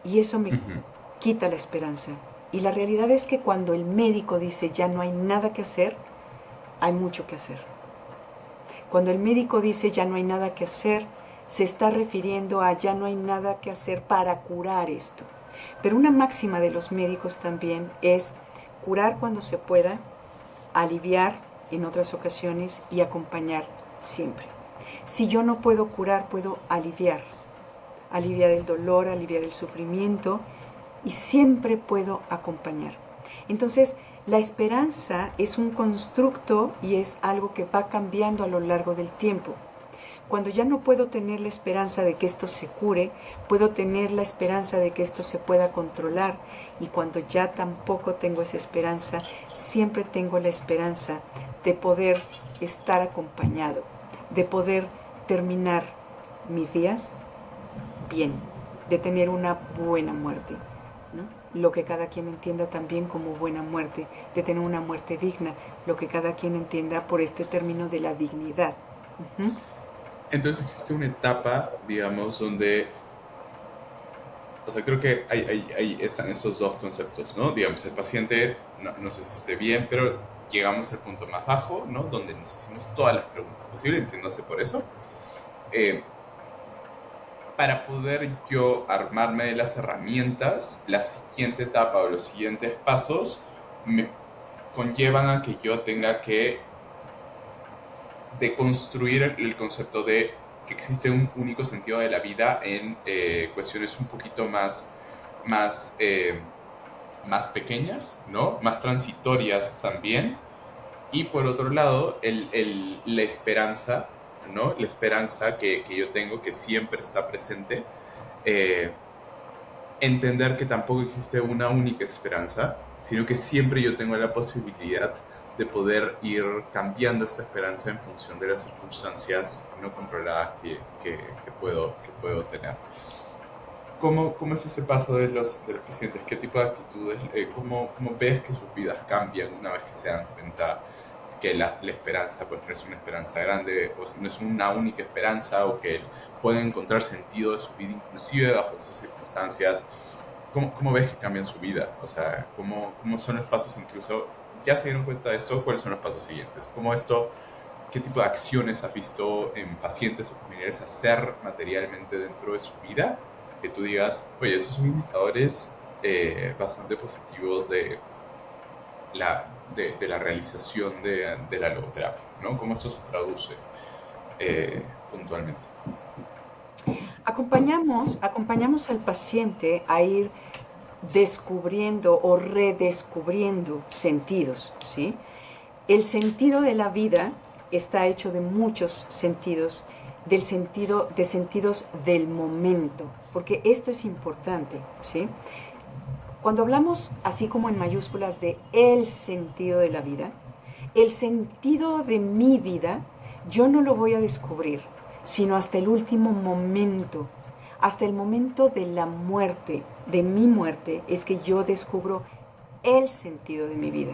Y eso me Ujú. quita la esperanza. Y la realidad es que cuando el médico dice ya no hay nada que hacer, hay mucho que hacer. Cuando el médico dice ya no hay nada que hacer, se está refiriendo a ya no hay nada que hacer para curar esto. Pero una máxima de los médicos también es curar cuando se pueda, aliviar en otras ocasiones y acompañar siempre. Si yo no puedo curar, puedo aliviar. Aliviar el dolor, aliviar el sufrimiento, y siempre puedo acompañar. Entonces, la esperanza es un constructo y es algo que va cambiando a lo largo del tiempo. Cuando ya no puedo tener la esperanza de que esto se cure, puedo tener la esperanza de que esto se pueda controlar. Y cuando ya tampoco tengo esa esperanza, siempre tengo la esperanza de poder estar acompañado, de poder terminar mis días bien, de tener una buena muerte, ¿no? Lo que cada quien entienda también como buena muerte, de tener una muerte digna, lo que cada quien entienda por este término de la dignidad. Uh-huh. Entonces existe una etapa, digamos, donde, o sea, creo que ahí están estos dos conceptos, ¿no? Digamos, el paciente, no sé si esté bien, pero llegamos al punto más bajo, ¿no? Donde nos hacemos todas las preguntas posibles, entiéndase por eso. Para poder yo armarme de las herramientas, la siguiente etapa o los siguientes pasos me conllevan a que yo tenga que deconstruir el concepto de que existe un único sentido de la vida en cuestiones un poquito más, más pequeñas, ¿no? Más transitorias también. Y por otro lado, la esperanza, ¿no? La esperanza que yo tengo, que siempre está presente. eh, Entender que tampoco existe una única esperanza, sino que siempre yo tengo la posibilidad de poder ir cambiando esta esperanza en función de las circunstancias no controladas que puedo tener. ¿Cómo es ese paso de los pacientes? ¿Qué tipo de actitudes? ¿Cómo ves que sus vidas cambian una vez que se dan cuenta que la esperanza pues no es una esperanza grande, o no es una única esperanza, o que pueden encontrar sentido de su vida inclusive bajo estas circunstancias? ¿Cómo ves que cambian su vida? O sea, ¿cómo son los pasos incluso? ¿Ya se dieron cuenta de esto? ¿Cuáles son los pasos siguientes? ¿Qué tipo de acciones has visto en pacientes o familiares hacer materialmente dentro de su vida? Que tú digas, oye, esos son indicadores bastante positivos de la realización de la logoterapia, ¿no? ¿Cómo esto se traduce puntualmente? Acompañamos al paciente a ir descubriendo o redescubriendo sentidos, ¿sí? El sentido de la vida está hecho de muchos sentidos, de sentidos del momento, porque esto es importante, ¿sí? Cuando hablamos, así como en mayúsculas, de el sentido de la vida, el sentido de mi vida, yo no lo voy a descubrir, sino hasta el último momento, hasta el momento de la muerte, de mi muerte, es que yo descubro el sentido de mi vida.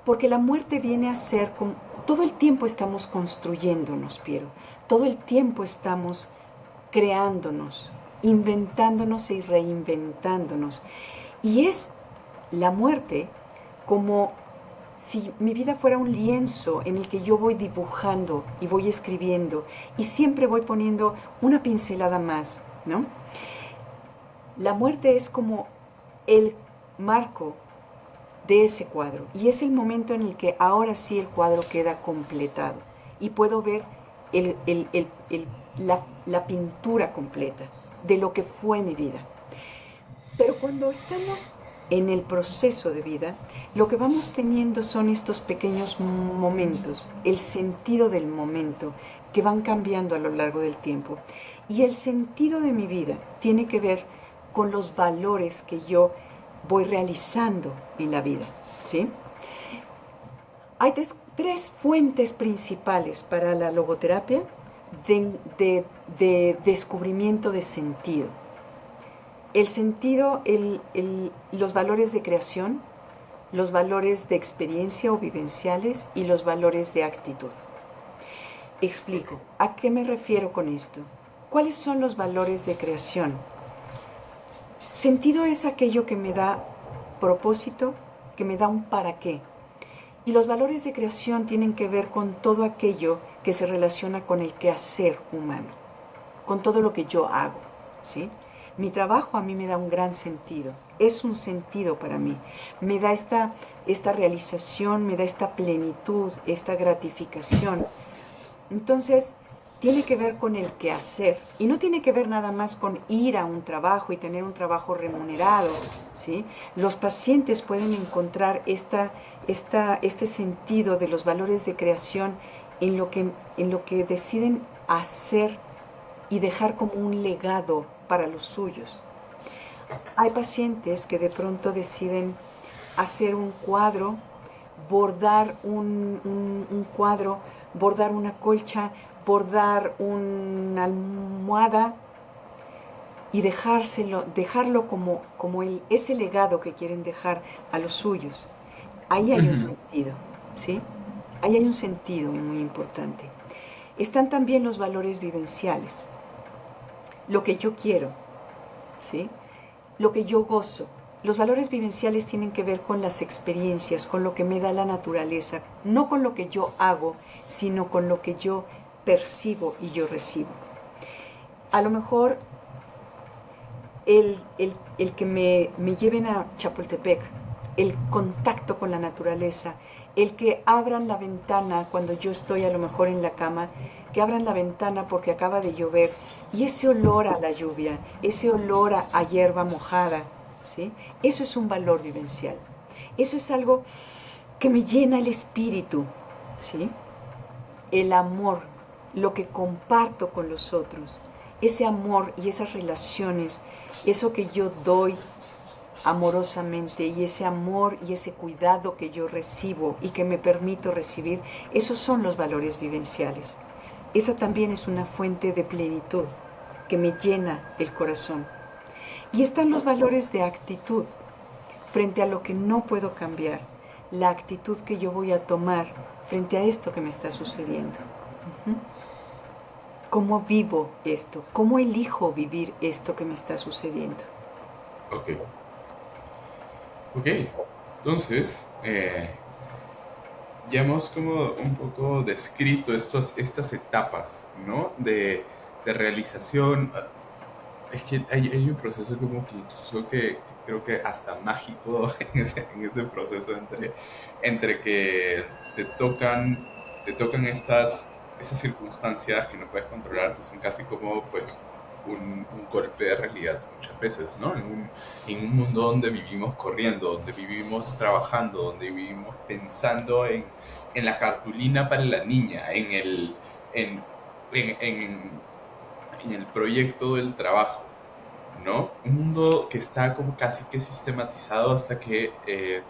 Porque la muerte viene a ser como, todo el tiempo estamos construyéndonos, Piero, todo el tiempo estamos creándonos, inventándonos y reinventándonos. Y es la muerte como si mi vida fuera un lienzo en el que yo voy dibujando y voy escribiendo y siempre voy poniendo una pincelada más, ¿no? La muerte es como el marco de ese cuadro y es el momento en el que ahora sí el cuadro queda completado y puedo ver la pintura completa de lo que fue mi vida. Pero cuando estamos en el proceso de vida, lo que vamos teniendo son estos pequeños momentos, el sentido del momento, que van cambiando a lo largo del tiempo. Y el sentido de mi vida tiene que ver con los valores que yo voy realizando en la vida, ¿sí? Hay tres fuentes principales para la logoterapia de descubrimiento de sentido. El sentido, los valores de creación, los valores de experiencia o vivenciales y los valores de actitud. Explico, ¿a qué me refiero con esto? ¿Cuáles son los valores de creación? Sentido es aquello que me da propósito, que me da un para qué. Y los valores de creación tienen que ver con todo aquello que se relaciona con el quehacer humano, con todo lo que yo hago, ¿sí? Mi trabajo a mí me da un gran sentido, es un sentido para mí, me da esta realización, me da esta plenitud, esta gratificación. Entonces, tiene que ver con el quehacer y no tiene que ver nada más con ir a un trabajo y tener un trabajo remunerado, ¿sí? Los pacientes pueden encontrar este sentido de los valores de creación en lo que deciden hacer y dejar como un legado para los suyos. Hay pacientes que de pronto deciden hacer un cuadro, bordar un cuadro, bordar una colcha, bordar una almohada y dejarlo como ese legado que quieren dejar a los suyos. Ahí hay un Ujú. sentido, ¿sí? Ahí hay un sentido muy importante. Están también los valores vivenciales, lo que yo quiero, ¿sí? Lo que yo gozo. Los valores vivenciales tienen que ver con las experiencias, con lo que me da la naturaleza, no con lo que yo hago, sino con lo que yo percibo y yo recibo. A lo mejor el que me lleven a Chapultepec, el contacto con la naturaleza, el que abran la ventana cuando yo estoy a lo mejor en la cama, que abran la ventana porque acaba de llover y ese olor a la lluvia, ese olor a hierba mojada, ¿sí? Eso es un valor vivencial. Eso es algo que me llena el espíritu, ¿sí? El amor, lo que comparto con los otros, ese amor y esas relaciones, eso que yo doy amorosamente y ese amor y ese cuidado que yo recibo y que me permito recibir, esos son los valores vivenciales. Esa también es una fuente de plenitud que me llena el corazón. Y están los valores de actitud frente a lo que no puedo cambiar, la actitud que yo voy a tomar frente a esto que me está sucediendo. ¿Cómo vivo esto? ¿Cómo elijo vivir esto que me está sucediendo? Ok, ok. Entonces, ya hemos como un poco descrito estas etapas, ¿no? De realización. Es que hay un proceso como que incluso que creo que hasta mágico en ese proceso entre que te tocan esas circunstancias que no puedes controlar, que son casi como pues un golpe de realidad muchas veces, ¿no? En un mundo donde vivimos corriendo, donde vivimos trabajando, donde vivimos pensando en la cartulina para la niña, en, en en el proyecto del trabajo, ¿no? Un mundo que está como casi que sistematizado hasta que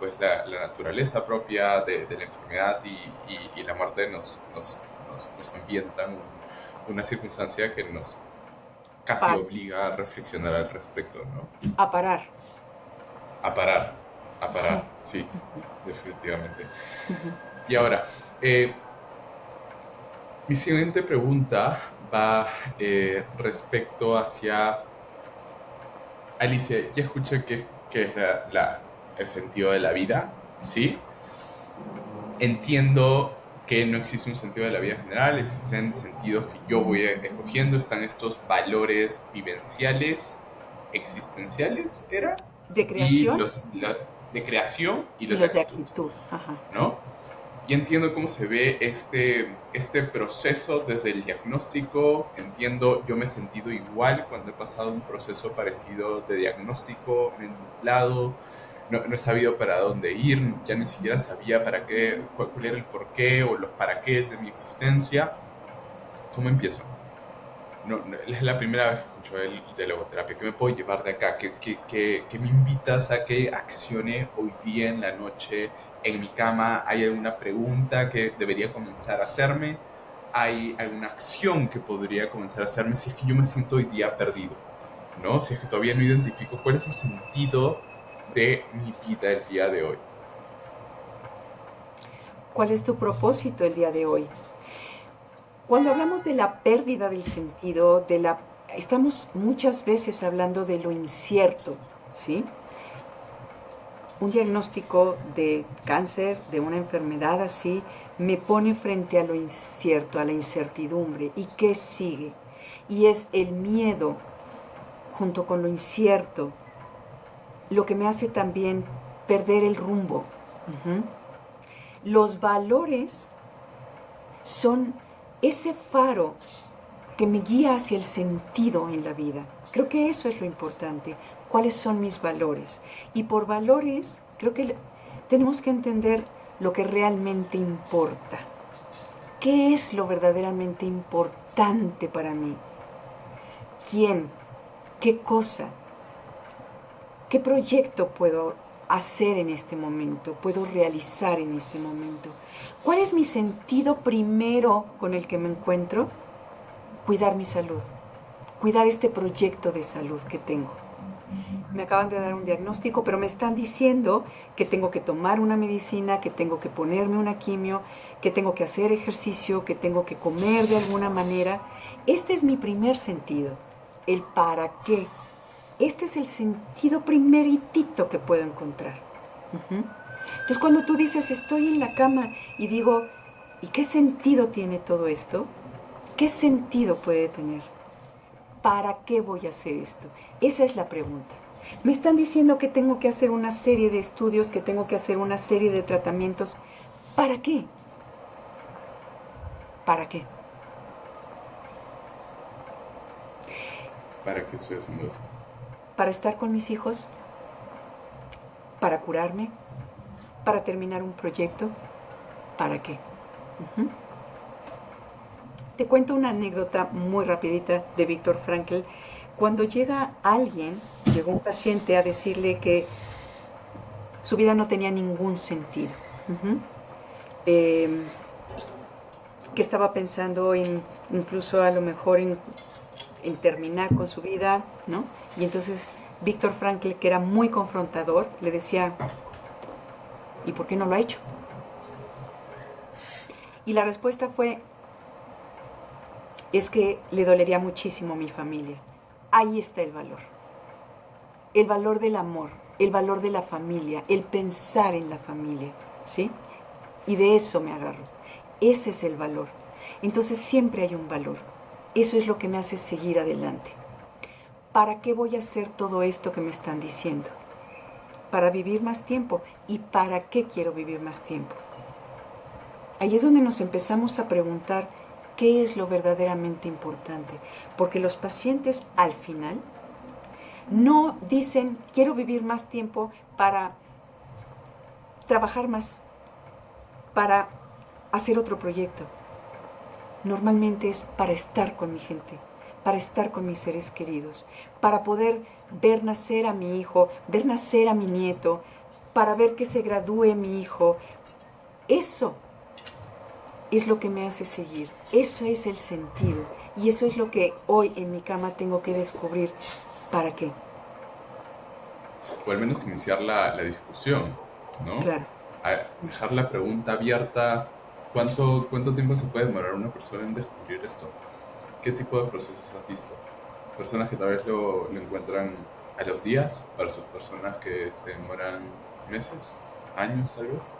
pues la naturaleza propia de la enfermedad y la muerte nos ambientan una circunstancia que nos casi Para, obliga a reflexionar al respecto, ¿no? a parar. A parar, a parar, sí, definitivamente. Y ahora, eh, mi siguiente pregunta va respecto hacia Alicia, ya escuché que es el sentido de la vida, ¿sí? Entiendo que no existe un sentido de la vida general, existen sentidos que yo voy escogiendo, están estos valores vivenciales, existenciales, ¿era? De Y creación de creación y y los de los de actitud, actitud. Ajá. ¿no? Y entiendo cómo se ve este proceso desde el diagnóstico. Entiendo, yo me he sentido igual cuando he pasado un proceso parecido de diagnóstico, me he nublado, no he sabido para dónde ir, ya ni siquiera sabía para qué, cuál era el porqué o los para qué de mi existencia. ¿Cómo empiezo? Es la primera vez que escucho de logoterapia. ¿Qué me puedo llevar de acá? ¿Qué me invitas a que accione hoy día en la noche en mi cama? ¿Hay alguna pregunta que debería comenzar a hacerme? ¿Hay alguna acción que podría comenzar a hacerme si es que yo me siento hoy día perdido? ¿No? Si es que todavía no identifico cuál es el sentido de mi vida el día de hoy. ¿Cuál es tu propósito el día de hoy? Cuando hablamos de la pérdida del sentido, estamos muchas veces hablando de lo incierto, ¿sí? Un diagnóstico de cáncer, de una enfermedad así, me pone frente a lo incierto, a la incertidumbre. ¿Y qué sigue? Y es el miedo junto con lo incierto lo que me hace también perder el rumbo. Uh-huh. Los valores son ese faro que me guía hacia el sentido en la vida. Creo que eso es lo importante. ¿Cuáles son mis valores? Y por valores, creo que tenemos que entender lo que realmente importa. ¿Qué es lo verdaderamente importante para mí? ¿Quién? ¿Qué cosa? ¿Qué proyecto puedo hacer en este momento? ¿Puedo realizar en este momento? ¿Cuál es mi sentido primero con el que me encuentro? Cuidar mi salud, cuidar este proyecto de salud que tengo. Me acaban de dar un diagnóstico, pero me están diciendo que tengo que tomar una medicina, que tengo que ponerme una quimio, que tengo que hacer ejercicio, que tengo que comer de alguna manera. Este es mi primer sentido, el para qué. Este es el sentido primeritito que puedo encontrar. Entonces, cuando tú dices, estoy en la cama y digo, ¿y qué sentido tiene todo esto? ¿Qué sentido puede tener? ¿Para qué voy a hacer esto? Esa es la pregunta. Me están diciendo que tengo que hacer una serie de estudios, que tengo que hacer una serie de tratamientos. ¿Para qué? ¿Para qué? ¿Para qué estoy haciendo esto? ¿Para estar con mis hijos? ¿Para curarme? ¿Para terminar un proyecto? ¿Para qué? Te cuento una anécdota muy rapidita de Viktor Frankl. Cuando llegó un paciente a decirle que su vida no tenía ningún sentido. Que estaba pensando incluso a lo mejor en terminar con su vida, ¿no? Y entonces Viktor Frankl, que era muy confrontador, le decía, ¿y por qué no lo ha hecho? Y la respuesta fue, es que le dolería muchísimo a mi familia. Ahí está el valor del amor, el valor de la familia, el pensar en la familia, ¿sí? Y de eso me agarro. Ese es el valor. Entonces siempre hay un valor. Eso es lo que me hace seguir adelante. ¿Para qué voy a hacer todo esto que me están diciendo? Para vivir más tiempo. ¿Y para qué quiero vivir más tiempo? Ahí es donde nos empezamos a preguntar qué es lo verdaderamente importante. Porque los pacientes al final no dicen quiero vivir más tiempo para trabajar más, para hacer otro proyecto. Normalmente es para estar con mi gente, para estar con mis seres queridos, para poder ver nacer a mi hijo, ver nacer a mi nieto, para ver que se gradúe mi hijo. Eso es lo que me hace seguir, eso es el sentido y eso es lo que hoy en mi cama tengo que descubrir. ¿Para qué? O al menos iniciar la discusión, ¿no? Claro. Dejar la pregunta abierta. ¿Cuánto tiempo se puede demorar una persona en descubrir esto? ¿Qué tipo de procesos has visto? Personas que tal vez lo encuentran a los días, para sus personas que se demoran meses, años tal vez.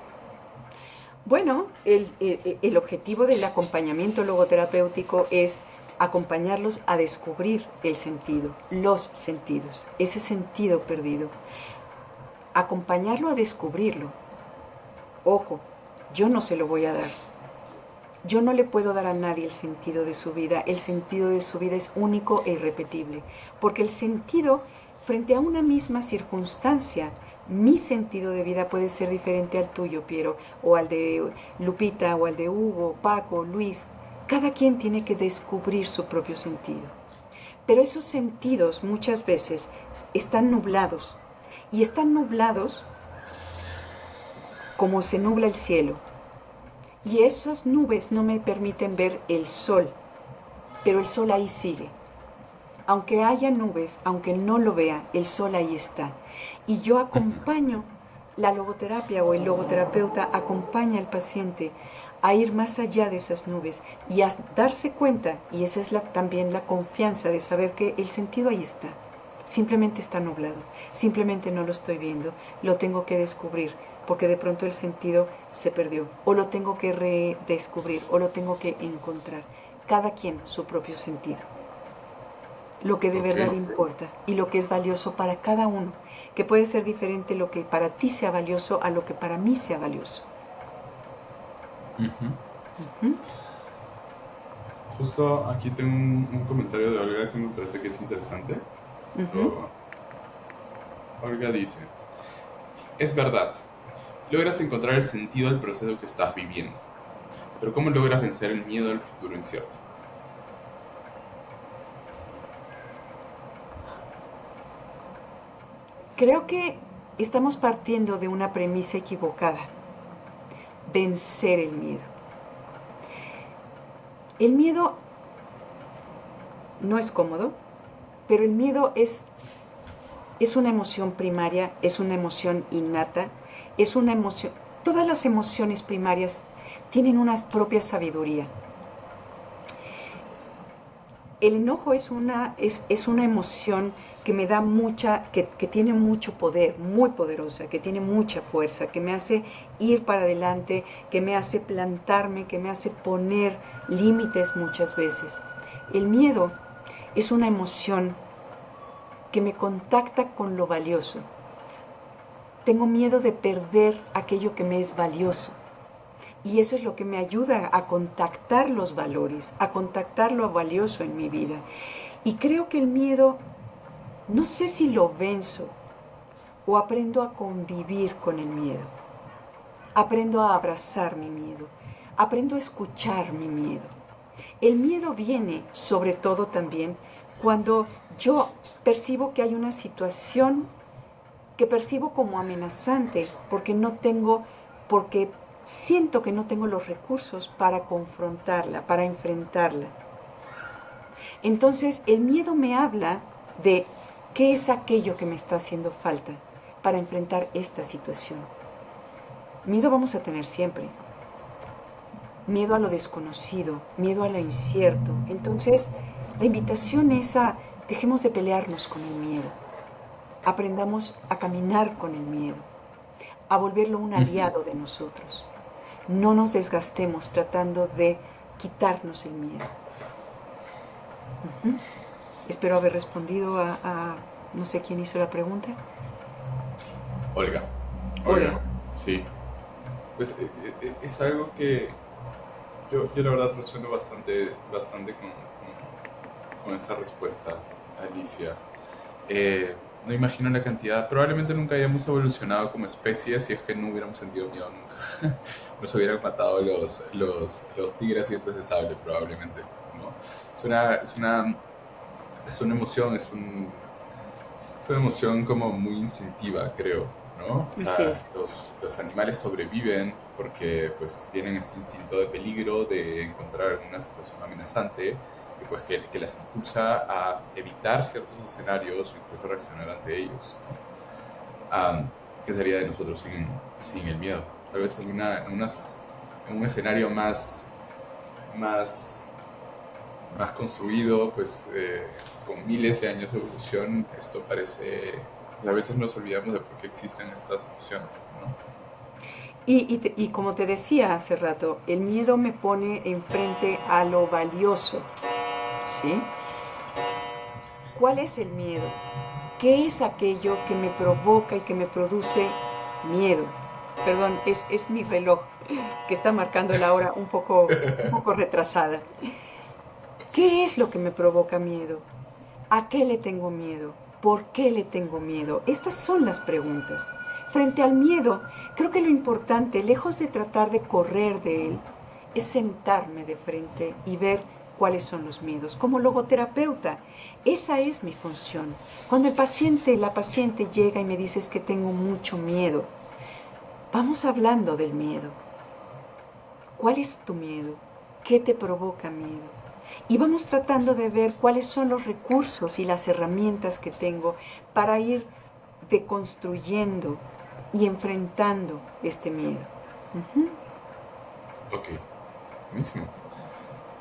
Bueno, el objetivo del acompañamiento logoterapéutico es acompañarlos a descubrir el sentido, los sentidos, ese sentido perdido. Acompañarlo a descubrirlo. Ojo, yo no se lo voy a dar. Yo no le puedo dar a nadie el sentido de su vida. El sentido de su vida es único e irrepetible. Porque el sentido, frente a una misma circunstancia, mi sentido de vida puede ser diferente al tuyo, Piero, o al de Lupita, o al de Hugo, Paco, Luis. Cada quien tiene que descubrir su propio sentido. Pero esos sentidos muchas veces están nublados. Y están nublados como se nubla el cielo. Y esas nubes no me permiten ver el sol, pero el sol ahí sigue. Aunque haya nubes, aunque no lo vea, el sol ahí está. Y yo acompaño, la logoterapia o el logoterapeuta acompaña al paciente a ir más allá de esas nubes y a darse cuenta, y esa es también la confianza de saber que el sentido ahí está. Simplemente está nublado, simplemente no lo estoy viendo, lo tengo que descubrir, porque de pronto el sentido se perdió, o lo tengo que redescubrir, o lo tengo que encontrar. Cada quien su propio sentido. Lo que de verdad importa y lo que es valioso para cada uno, que puede ser diferente lo que para ti sea valioso a lo que para mí sea valioso. Justo aquí tengo un comentario de Olga que me parece que es interesante. Ujú. O- Olga dice, es verdad, logras encontrar el sentido al proceso que estás viviendo, pero ¿cómo logras vencer el miedo al futuro incierto? Creo que estamos partiendo de una premisa equivocada: vencer el miedo. El miedo no es cómodo, pero el miedo es una emoción primaria, es una emoción innata, es una emoción... Todas las emociones primarias tienen una propia sabiduría. El enojo es una emoción que me da que tiene mucho poder, muy poderosa, que tiene mucha fuerza, que me hace ir para adelante, que me hace plantarme, que me hace poner límites muchas veces. El miedo es una emoción que me contacta con lo valioso. Tengo miedo de perder aquello que me es valioso. Y eso es lo que me ayuda a contactar los valores, a contactar lo valioso en mi vida. Y creo que el miedo, no sé si lo venzo o aprendo a convivir con el miedo. Aprendo a abrazar mi miedo. Aprendo a escuchar mi miedo. El miedo viene sobre todo también cuando yo percibo que hay una situación que percibo como amenazante porque siento que no tengo los recursos para confrontarla, para enfrentarla. Entonces el miedo me habla de qué es aquello que me está haciendo falta para enfrentar esta situación. Miedo vamos a tener siempre. Miedo a lo desconocido, miedo a lo incierto. Entonces la invitación es a dejemos de pelearnos con el miedo. Aprendamos a caminar con el miedo, a volverlo un Ujú. aliado de nosotros. No nos desgastemos tratando de quitarnos el miedo. Uh-huh. Espero haber respondido no sé quién hizo la pregunta. Olga, Olga. Olga, sí. Pues es algo que yo la verdad resueno bastante con esa respuesta, Alicia. No imagino la cantidad, probablemente nunca hayamos evolucionado como especie si es que no hubiéramos sentido miedo nunca. Nos hubieran matado los tigres dientes de sable, probablemente, ¿no? Es una emoción, es una emoción como muy instintiva, creo, ¿no? O Así sea, es. los animales sobreviven porque pues tienen ese instinto de peligro, de encontrar alguna situación amenazante y pues que las impulsa a evitar ciertos escenarios o incluso reaccionar ante ellos, ¿no? ¿Qué sería de nosotros sin el miedo? Tal vez en un escenario más más construido, pues con miles de años de evolución, esto parece, a veces nos olvidamos de por qué existen estas emociones, ¿no? Y como te decía hace rato, el miedo me pone enfrente a lo valioso. ¿Sí? ¿Cuál es el miedo? ¿Qué es aquello que me provoca y que me produce miedo? Perdón, es mi reloj que está marcando la hora un poco retrasada. ¿Qué es lo que me provoca miedo? ¿A qué le tengo miedo? ¿Por qué le tengo miedo? Estas son las preguntas. Frente al miedo, creo que lo importante, lejos de tratar de correr de él, es sentarme de frente y ver cuáles son los miedos. Como logoterapeuta, esa es mi función. Cuando la paciente llega y me dice es que tengo mucho miedo, vamos hablando del miedo. ¿Cuál es tu miedo? ¿Qué te provoca miedo? Y vamos tratando de ver cuáles son los recursos y las herramientas que tengo para ir deconstruyendo y enfrentando este miedo. Uh-huh. Ok, buenísimo.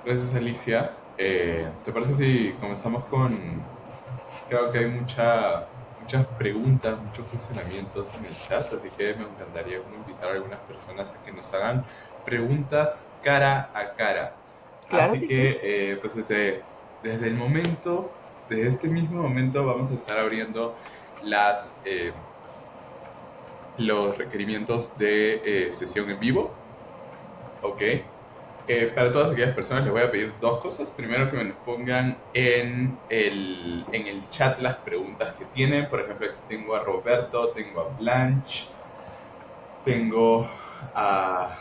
Gracias, Alicia. ¿Te parece si comenzamos con... Creo que hay muchas preguntas, muchos cuestionamientos en el chat, así que me encantaría como invitar a algunas personas a que nos hagan preguntas cara a cara. Claro Así que sí. que, pues desde el momento, desde este mismo momento, vamos a estar abriendo las, eh, los requerimientos de sesión en vivo, ¿ok? Para todas aquellas personas les voy a pedir dos cosas. Primero, que me nos pongan en el chat las preguntas que tienen. Por ejemplo, aquí tengo a Roberto, tengo a Blanche, tengo a...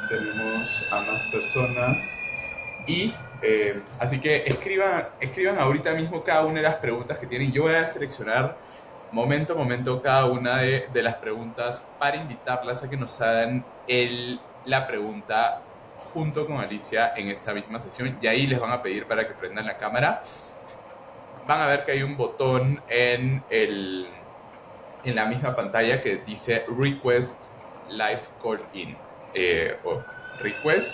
tenemos a más personas. Y así que escriban ahorita mismo cada una de las preguntas que tienen. Yo voy a seleccionar momento a momento cada una de las preguntas para invitarlas a que nos hagan la pregunta junto con Alicia en esta misma sesión. Y ahí les van a pedir para que prendan la cámara. Van a ver que hay un botón en la misma pantalla que dice Request Live Call In. O Request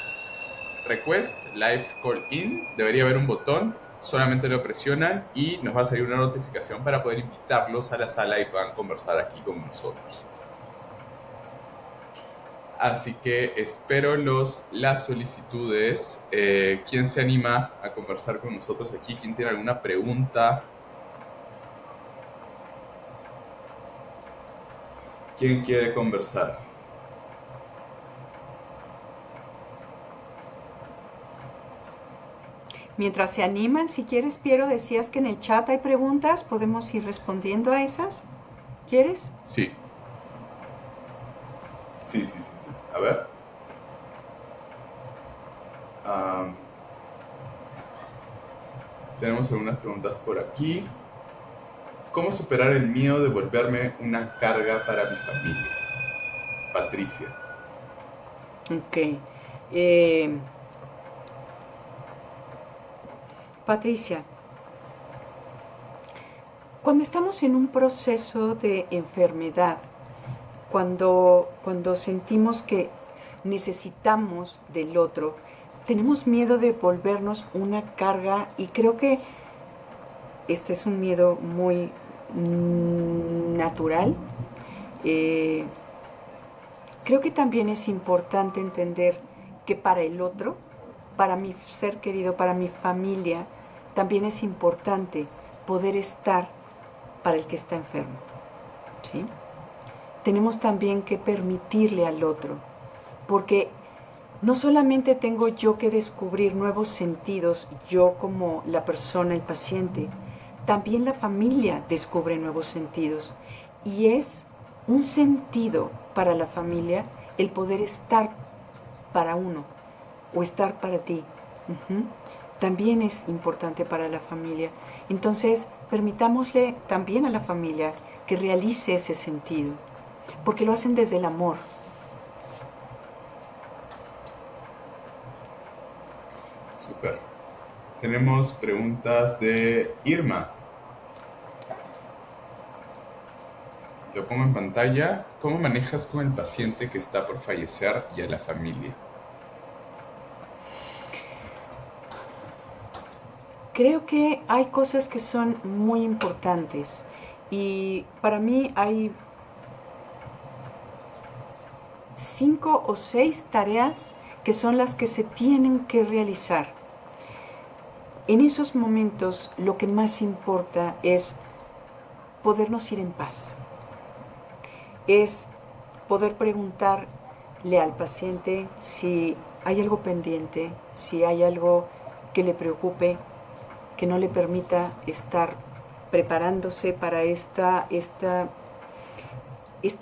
Live Call In. Debería haber un botón, solamente lo presionan y nos va a salir una notificación para poder invitarlos a la sala y puedan conversar aquí con nosotros. Así que espero las solicitudes. ¿Quién se anima a conversar con nosotros aquí? ¿Quién tiene alguna pregunta? ¿Quién quiere conversar? Mientras se animan, si quieres, Piero, decías que en el chat hay preguntas, podemos ir respondiendo a esas. ¿Quieres? Sí. Sí. A ver. Tenemos algunas preguntas por aquí. ¿Cómo superar el miedo de volverme una carga para mi familia? Patricia. Ok. Patricia, cuando estamos en un proceso de enfermedad, cuando sentimos que necesitamos del otro, tenemos miedo de volvernos una carga, y creo que este es un miedo muy natural. Creo que también es importante entender que para el otro, para mi ser querido, para mi familia, también es importante poder estar para el que está enfermo, ¿sí? Tenemos también que permitirle al otro, porque no solamente tengo yo que descubrir nuevos sentidos, yo como la persona, el paciente, también la familia descubre nuevos sentidos. Y es un sentido para la familia el poder estar para uno o estar para ti. También es importante para la familia. Entonces, permitámosle también a la familia que realice ese sentido, porque lo hacen desde el amor. Súper. Tenemos preguntas de Irma. Lo pongo en pantalla. ¿Cómo manejas con el paciente que está por fallecer y a la familia? Creo que hay cosas que son muy importantes, y para mí hay 5 o 6 tareas que son las que se tienen que realizar. En esos momentos lo que más importa es podernos ir en paz. Es poder preguntarle al paciente si hay algo pendiente, si hay algo que le preocupe, que no le permita estar preparándose para este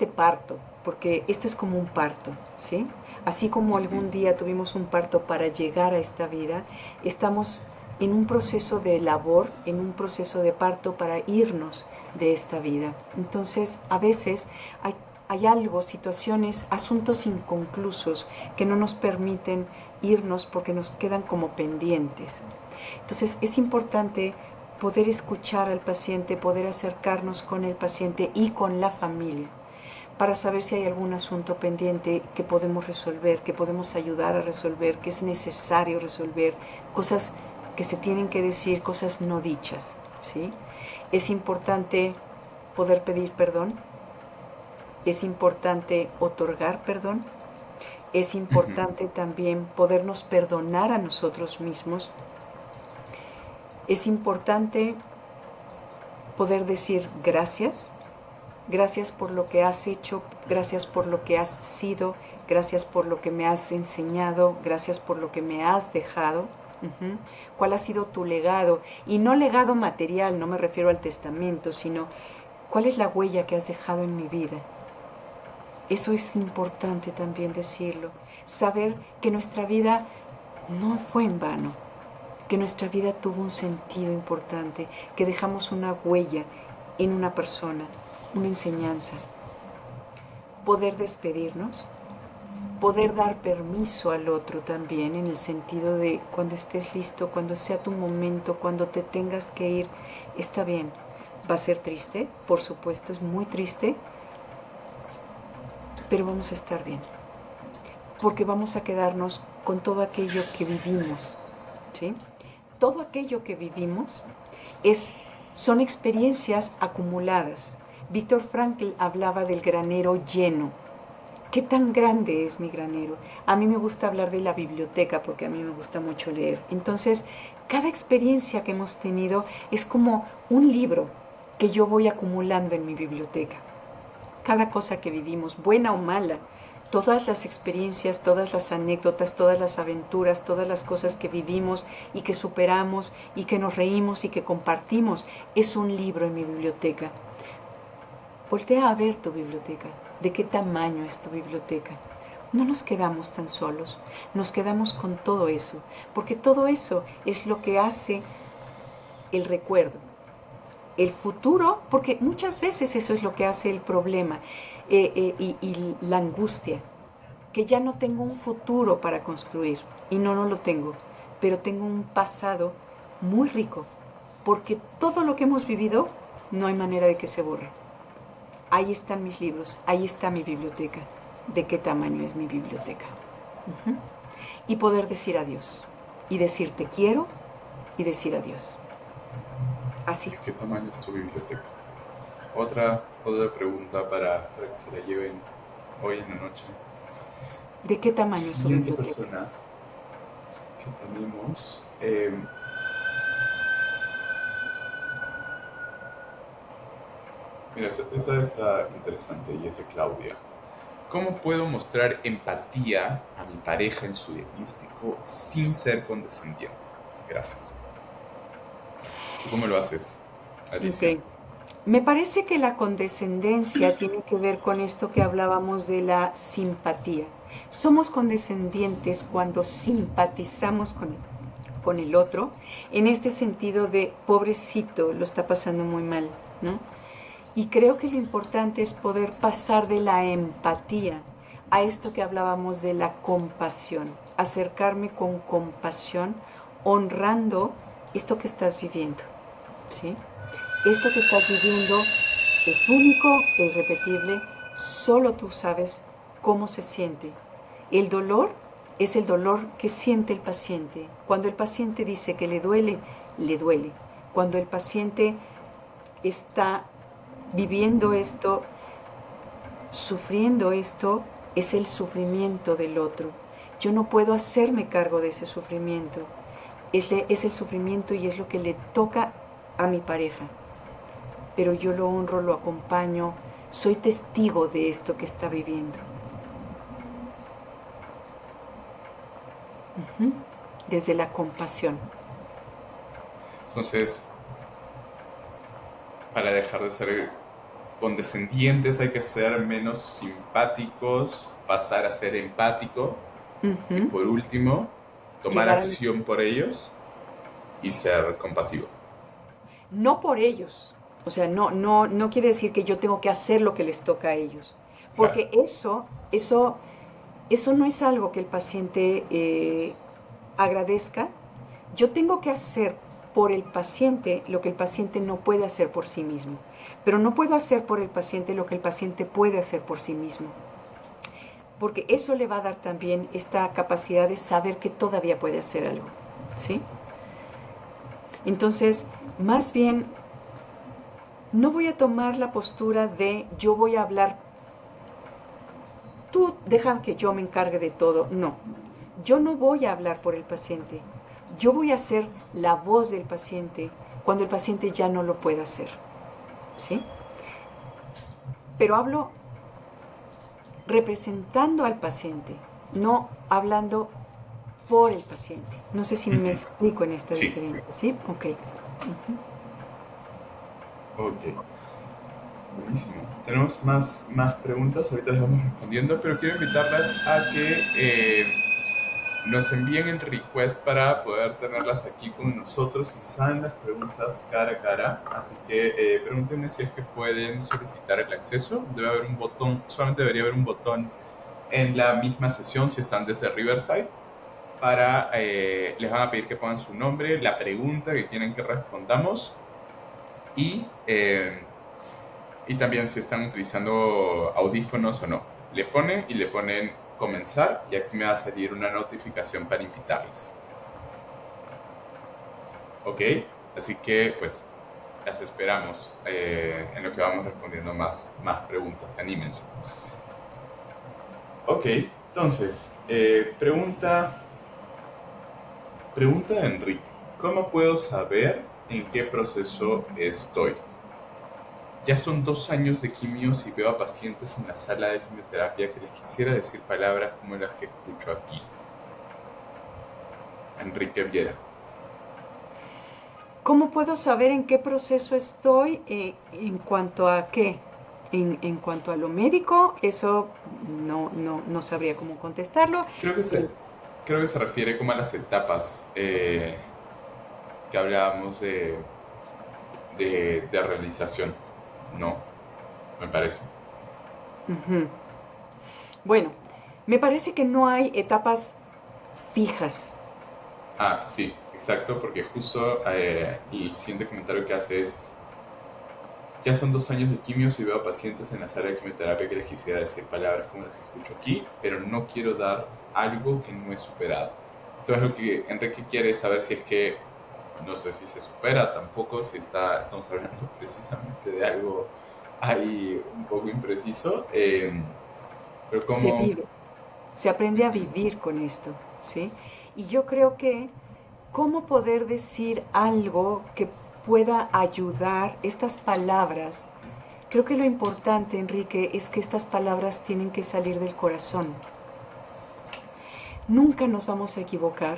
parto, porque esto es como un parto, ¿sí? Así como algún día tuvimos un parto para llegar a esta vida, estamos en un proceso de labor, en un proceso de parto para irnos de esta vida. Entonces, a veces hay algo, situaciones, asuntos inconclusos que no nos permiten irnos porque nos quedan como pendientes. Entonces, es importante poder escuchar al paciente, poder acercarnos con el paciente y con la familia, para saber si hay algún asunto pendiente que podemos resolver, que podemos ayudar a resolver, que es necesario resolver, cosas que se tienen que decir, cosas no dichas, ¿sí? Es importante poder pedir perdón, es importante otorgar perdón, es importante también podernos perdonar a nosotros mismos, es importante poder decir gracias. Gracias por lo que has hecho, gracias por lo que has sido, gracias por lo que me has enseñado, gracias por lo que me has dejado. ¿Cuál ha sido tu legado? Y no legado material, no me refiero al testamento, sino cuál es la huella que has dejado en mi vida. Eso es importante también decirlo. Saber que nuestra vida no fue en vano, que nuestra vida tuvo un sentido importante, que dejamos una huella en una persona, una enseñanza. Poder despedirnos, poder dar permiso al otro también, en el sentido de cuando estés listo, cuando sea tu momento, cuando te tengas que ir, está bien. Va a ser triste, por supuesto, es muy triste, pero vamos a estar bien, porque vamos a quedarnos con todo aquello que vivimos, ¿sí? Todo aquello que vivimos son experiencias acumuladas. Viktor Frankl hablaba del granero lleno. ¿Qué tan grande es mi granero? A mí me gusta hablar de la biblioteca porque a mí me gusta mucho leer. Entonces, cada experiencia que hemos tenido es como un libro que yo voy acumulando en mi biblioteca. Cada cosa que vivimos, buena o mala, todas las experiencias, todas las anécdotas, todas las aventuras, todas las cosas que vivimos y que superamos y que nos reímos y que compartimos, es un libro en mi biblioteca. Voltea a ver tu biblioteca. ¿De qué tamaño es tu biblioteca? No nos quedamos tan solos, nos quedamos con todo eso, porque todo eso es lo que hace el recuerdo. El futuro, porque muchas veces eso es lo que hace el problema y la angustia, que ya no tengo un futuro para construir, y no lo tengo, pero tengo un pasado muy rico, porque todo lo que hemos vivido no hay manera de que se borre. Ahí están mis libros, ahí está mi biblioteca. ¿De qué tamaño es mi biblioteca? Y poder decir adiós, y decir te quiero, y decir adiós. Así. ¿De qué tamaño es tu biblioteca? Otra pregunta para que se la lleven hoy en la noche. ¿De qué tamaño es su Siguiente biblioteca? persona que tenemos. Mira, esta está interesante y es de Claudia. ¿Cómo puedo mostrar empatía a mi pareja en su diagnóstico sin ser condescendiente? Gracias. ¿Tú cómo lo haces, Alicia? Ok. Me parece que la condescendencia tiene que ver con esto que hablábamos de la simpatía. Somos condescendientes cuando simpatizamos con el otro, en este sentido de pobrecito, lo está pasando muy mal, ¿no? Y creo que lo importante es poder pasar de la empatía a esto que hablábamos de la compasión, acercarme con compasión, honrando esto que estás viviendo, ¿sí? Esto que estás viviendo es único, es irrepetible, solo tú sabes cómo se siente. El dolor es el dolor que siente el paciente. Cuando el paciente dice que le duele, le duele. Cuando el paciente está viviendo esto, sufriendo esto, es el sufrimiento del otro. Yo no puedo hacerme cargo de ese sufrimiento. Es el sufrimiento y es lo que le toca a mi pareja. Pero yo lo honro, lo acompaño, soy testigo de esto que está viviendo. Desde la compasión. Entonces, para dejar de ser condescendientes hay que ser menos simpáticos, pasar a ser empático y por último, tomar Llegar acción por ellos y ser compasivo. no por ellos. O sea, no quiere decir que yo tengo que hacer lo que les toca a ellos. Claro. Porque eso no es algo que el paciente agradezca. Yo tengo que hacer por el paciente lo que el paciente no puede hacer por sí mismo. Pero no puedo hacer por el paciente lo que el paciente puede hacer por sí mismo. Porque eso le va a dar también esta capacidad de saber que todavía puede hacer algo, ¿sí? Entonces, más bien, no voy a tomar la postura de yo voy a hablar, tú deja que yo me encargue de todo. No, yo no voy a hablar por el paciente. Yo voy a ser la voz del paciente cuando el paciente ya no lo pueda hacer, ¿sí? Pero hablo representando al paciente, no hablando por el paciente. No sé si me explico en esta Sí, diferencia, ¿sí? Ok. ok. Buenísimo. Tenemos más preguntas, ahorita las vamos respondiendo, pero quiero invitarlas a que nos envíen el request para poder tenerlas aquí con nosotros y nos hagan las preguntas cara a cara. Así que pregúntenme si es que pueden solicitar el acceso. Debe haber un botón, solamente debería haber un botón en la misma sesión si están desde Riverside. Les van a pedir que pongan su nombre, la pregunta que quieren que respondamos y, y también si están utilizando audífonos o no. Le ponen comenzar y aquí me va a salir una notificación para invitarles. ¿Ok? Así que pues las esperamos en lo que vamos respondiendo más preguntas. Anímense. Ok, entonces, pregunta de Enrique. ¿Cómo puedo saber en qué proceso estoy? Ya son 2 años de quimios y veo a pacientes en la sala de quimioterapia que les quisiera decir palabras como las que escucho aquí. Enrique Viera. ¿Cómo puedo saber en qué proceso estoy en cuanto a qué? En cuanto a lo médico, eso no sabría cómo contestarlo. Creo que se refiere como a las etapas que hablábamos de realización. No, me parece. Ujú. Bueno, me parece que no hay etapas fijas. Ah, sí, exacto, porque justo el siguiente comentario que hace es: ya son 2 años de quimios y veo a pacientes en la sala de quimioterapia que les quisiera decir palabras como las que escucho aquí, pero no quiero dar algo que no he superado. Entonces lo que Enrique quiere es saber si es que, no sé si se supera tampoco, si estamos hablando precisamente de algo ahí un poco impreciso, pero Se como... vive, se aprende a vivir con esto, ¿sí? Y yo creo que cómo poder decir algo que pueda ayudar, estas palabras, creo que lo importante, Enrique, es que estas palabras tienen que salir del corazón. Nunca nos vamos a equivocar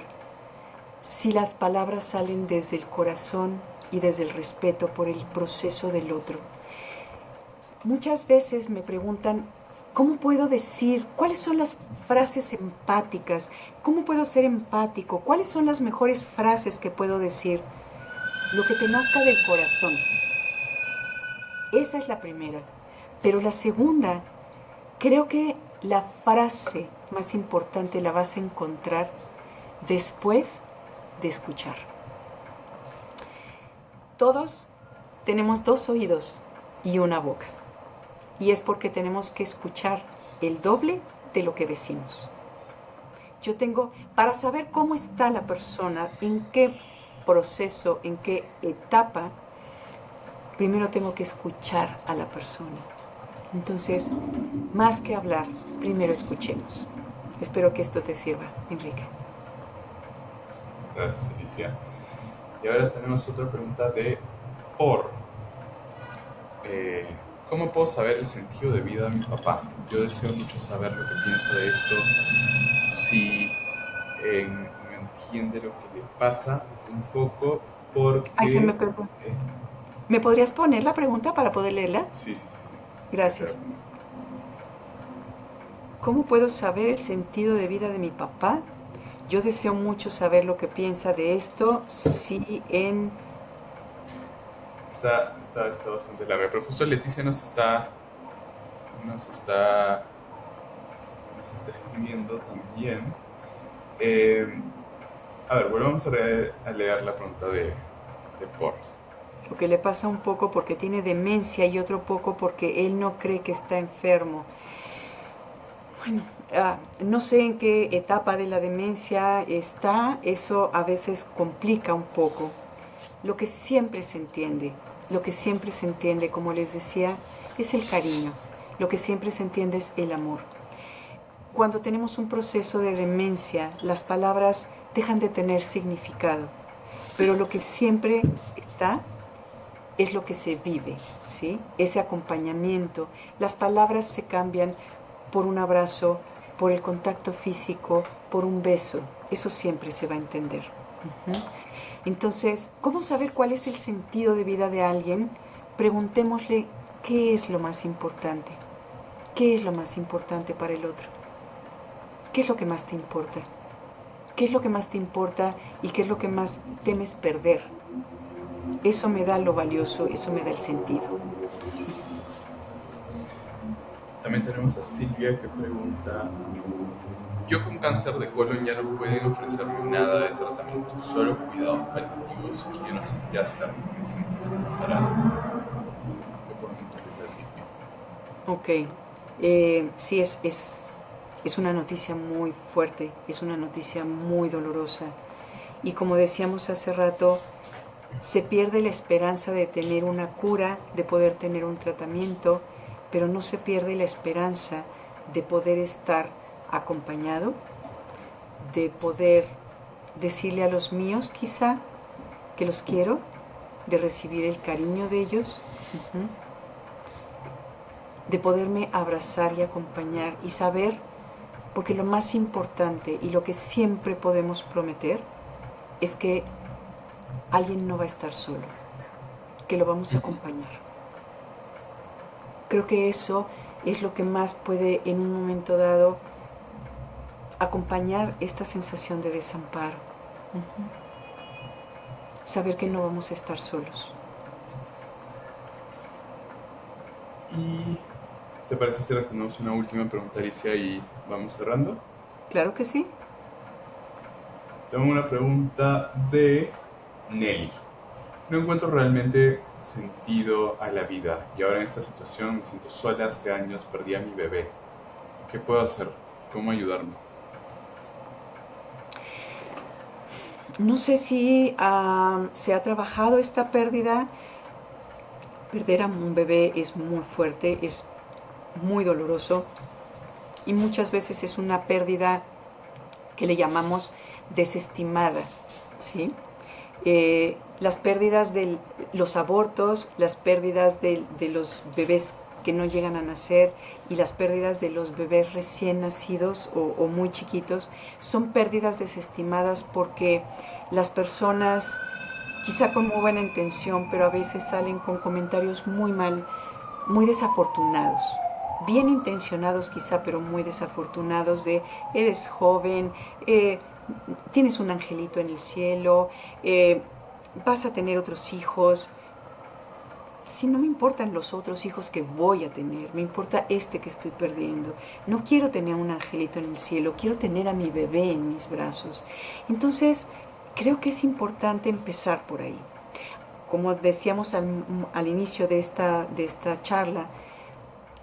si las palabras salen desde el corazón y desde el respeto por el proceso del otro. Muchas veces me preguntan, ¿cómo puedo decir? ¿Cuáles son las frases empáticas? ¿Cómo puedo ser empático? ¿Cuáles son las mejores frases que puedo decir? Lo que te nazca del corazón. Esa es la primera. Pero la segunda, creo que la frase más importante la vas a encontrar después de escuchar. Todos tenemos 2 oídos y una boca. Y es porque tenemos que escuchar el doble de lo que decimos. Yo tengo, para saber cómo está la persona, en qué proceso, en qué etapa, primero tengo que escuchar a la persona. Entonces, más que hablar, primero escuchemos. Espero que esto te sirva, Enrique. Gracias, Alicia. Y ahora tenemos otra pregunta de Por. Eh, ¿Cómo puedo saber el sentido de vida de mi papá? Yo deseo mucho saber lo que piensa de esto, si me entiende lo que le pasa un poco, Ay, se me porque... perdón. ¿Me podrías poner la pregunta para poder leerla? Sí, sí, sí, sí. Gracias. ¿Cómo puedo saber el sentido de vida de mi papá? Yo deseo mucho saber lo que piensa de esto, si en... Está bastante larga, pero justo Leticia nos está, nos está escribiendo también. A ver, volvamos a leer la pregunta de Por. Lo que le pasa un poco porque tiene demencia y otro poco porque él no cree que está enfermo. Bueno, no sé en qué etapa de la demencia está, eso a veces complica un poco. Lo que siempre se entiende, como les decía, es el cariño. Lo que siempre se entiende es el amor. Cuando tenemos un proceso de demencia, las palabras dejan de tener significado, pero lo que siempre está es lo que se vive, ¿sí? Ese acompañamiento. Las palabras se cambian por un abrazo, por el contacto físico, por un beso. Eso siempre se va a entender. Entonces, ¿cómo saber cuál es el sentido de vida de alguien? Preguntémosle qué es lo más importante. ¿Qué es lo más importante para el otro? ¿Qué es lo que más te importa? ¿Qué es lo que más te importa y qué es lo que más temes perder? Eso me da lo valioso, eso me da el sentido. También tenemos a Silvia que pregunta: yo con cáncer de colon ya no pueden ofrecerme nada de tratamiento, solo cuidados paliativos, y yo no sé qué hacer, me siento desamparado. ¿Qué podemos decirle a Silvia? Ok, sí, es una noticia muy fuerte, es una noticia muy dolorosa. Y como decíamos hace rato, se pierde la esperanza de tener una cura, de poder tener un tratamiento, pero no se pierde la esperanza de poder estar acompañado, de poder decirle a los míos quizá que los quiero, de recibir el cariño de ellos, de poderme abrazar y acompañar y saber, porque lo más importante y lo que siempre podemos prometer es que alguien no va a estar solo, que lo vamos a acompañar. Creo que eso es lo que más puede en un momento dado acompañar esta sensación de desamparo. Saber que no vamos a estar solos. ¿Y te parece si tenemos una última pregunta, Alicia, y vamos cerrando? Claro que sí. Tengo una pregunta de Nelly. No encuentro realmente sentido a la vida y ahora en esta situación me siento sola. Hace años perdí a mi bebé. ¿Qué puedo hacer? ¿Cómo ayudarme? No sé si se ha trabajado esta pérdida. Perder a un bebé es muy fuerte, es muy doloroso y muchas veces es una pérdida que le llamamos desestimada, ¿sí? Las pérdidas de los abortos, las pérdidas de los bebés que no llegan a nacer y las pérdidas de los bebés recién nacidos o muy chiquitos son pérdidas desestimadas porque las personas, quizá con muy buena intención, pero a veces salen con comentarios muy desafortunados, bien intencionados quizá, pero muy desafortunados de eres joven, tienes un angelito en el cielo, vas a tener otros hijos. Si no me importan los otros hijos que voy a tener, me importa este que estoy perdiendo. No quiero tener un angelito en el cielo, quiero tener a mi bebé en mis brazos. Entonces, creo que es importante empezar por ahí. Como decíamos al inicio de esta charla,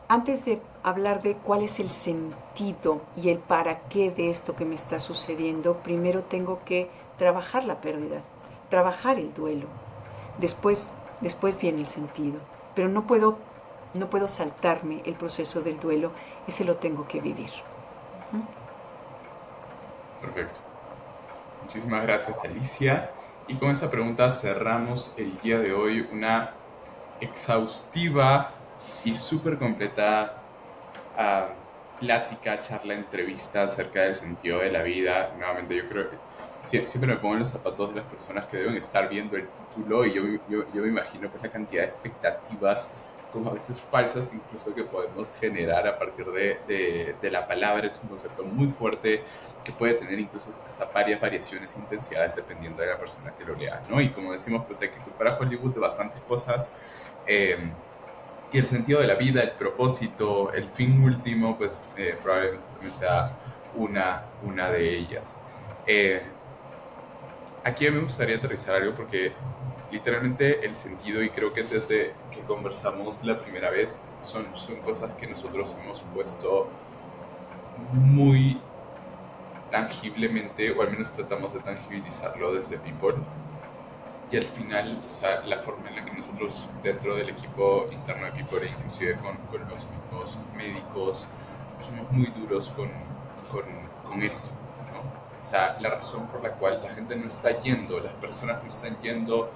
antes de hablar de cuál es el sentido y el para qué de esto que me está sucediendo, primero tengo que trabajar la pérdida, trabajar el duelo. Después viene el sentido. Pero no puedo saltarme el proceso del duelo, ese lo tengo que vivir. Perfecto. Muchísimas gracias, Alicia. Y con esa pregunta cerramos el día de hoy una exhaustiva y súper completa plática, charla, entrevista acerca del sentido de la vida. Nuevamente, yo creo que siempre me pongo en los zapatos de las personas que deben estar viendo el título y yo me imagino pues la cantidad de expectativas, como a veces falsas incluso, que podemos generar a partir de la palabra. Es un concepto muy fuerte que puede tener incluso hasta varias variaciones e intensidades dependiendo de la persona que lo lea, ¿no? Y como decimos, pues hay que culpar a Hollywood de bastantes cosas. Y el sentido de la vida, el propósito, el fin último, pues probablemente también sea una de ellas. Aquí me gustaría aterrizar algo porque literalmente el sentido, y creo que desde que conversamos la primera vez, son cosas que nosotros hemos puesto muy tangiblemente, o al menos tratamos de tangibilizarlo desde People. Y al final, o sea, la forma en la que nosotros dentro del equipo interno de People, inclusive con los mismos médicos, somos muy duros con esto, ¿no? O sea, la razón por la cual la gente no está yendo, las personas no están yendo,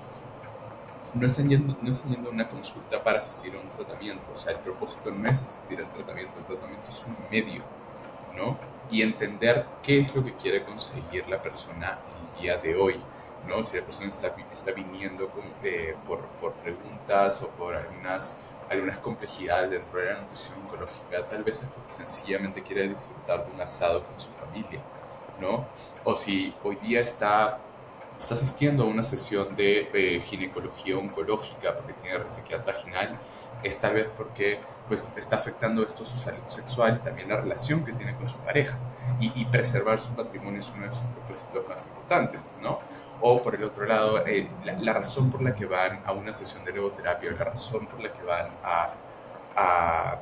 no están yendo a una consulta para asistir a un tratamiento. O sea, el propósito no es asistir al tratamiento, el tratamiento es un medio, ¿no? Y entender qué es lo que quiere conseguir la persona el día de hoy, ¿no? Si la persona está viniendo por preguntas o por algunas complejidades dentro de la nutrición oncológica, tal vez es porque sencillamente quiere disfrutar de un asado con su familia, ¿no? O si hoy día está asistiendo a una sesión de ginecología oncológica porque tiene resequedad vaginal, es tal vez porque pues, está afectando esto su salud sexual y también la relación que tiene con su pareja. Y preservar su patrimonio es uno de sus propósitos más importantes, ¿no? O por el otro lado, la razón por la que van a una sesión de levoterapia, o la razón por la que van a, a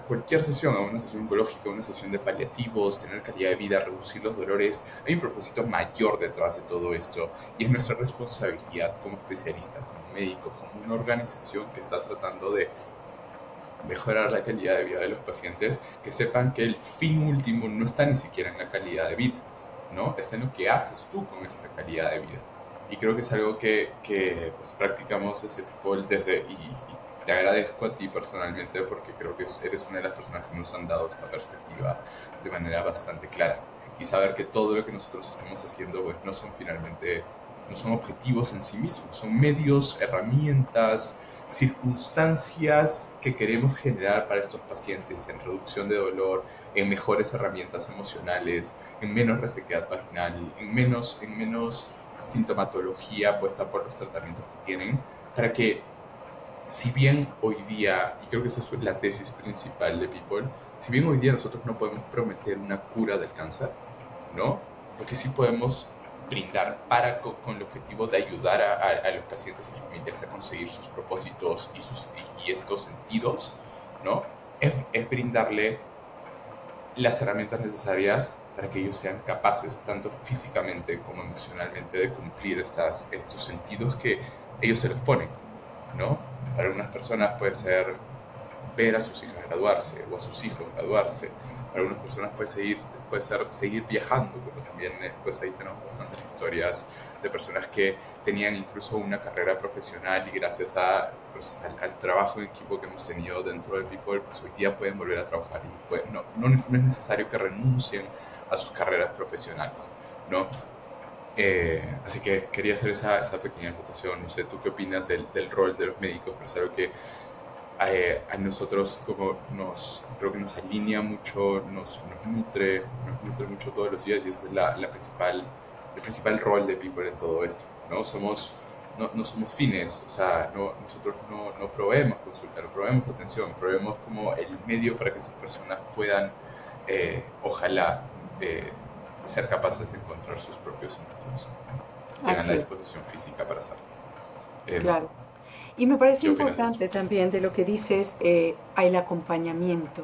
cualquier sesión, a una sesión oncológica, a una sesión de paliativos, tener calidad de vida, reducir los dolores, hay un propósito mayor detrás de todo esto y es nuestra responsabilidad como especialistas, como médicos, como una organización que está tratando de mejorar la calidad de vida de los pacientes, que sepan que el fin último no está ni siquiera en la calidad de vida, ¿no? Está en lo que haces tú con esta calidad de vida. Y creo que es algo que pues, practicamos desde People, y te agradezco a ti personalmente porque creo que eres una de las personas que nos han dado esta perspectiva de manera bastante clara. Y saber que todo lo que nosotros estamos haciendo pues, no son objetivos en sí mismos, son medios, herramientas, circunstancias que queremos generar para estos pacientes en reducción de dolor, en mejores herramientas emocionales, en menos resequedad vaginal, en menos sintomatología puesta por los tratamientos que tienen, para que si bien hoy día, y creo que esa es la tesis principal de People, si bien hoy día nosotros no podemos prometer una cura del cáncer, ¿no? Lo que sí podemos brindar con el objetivo de ayudar a los pacientes y familias a conseguir sus propósitos y estos sentidos, ¿no? Es brindarle las herramientas necesarias para que ellos sean capaces, tanto físicamente como emocionalmente, de cumplir estos sentidos que ellos se les ponen, ¿no? Para algunas personas puede ser ver a sus hijas graduarse o a sus hijos graduarse. Para algunas personas puede ser seguir viajando, pero también pues ahí tenemos bastantes historias de personas que tenían incluso una carrera profesional y gracias al trabajo en equipo que hemos tenido dentro del People, pues hoy día pueden volver a trabajar y pues, no es necesario que renuncien a sus carreras profesionales, ¿no? Así que quería hacer esa pequeña acotación. No sé, ¿tú qué opinas del rol de los médicos? Pero es algo que a nosotros creo que nos alinea mucho, nos nutre mucho todos los días y ese es el principal rol de People en todo esto, ¿no? No somos fines, o sea, nosotros no proveemos consulta, no proveemos atención, proveemos como el medio para que esas personas puedan, ojalá, ser capaces de encontrar sus propios sentidos, tengan la Así es, disposición física para hacerlo. claro. Y me parece ¿Qué opinas de esto? importante también de lo que dices, el acompañamiento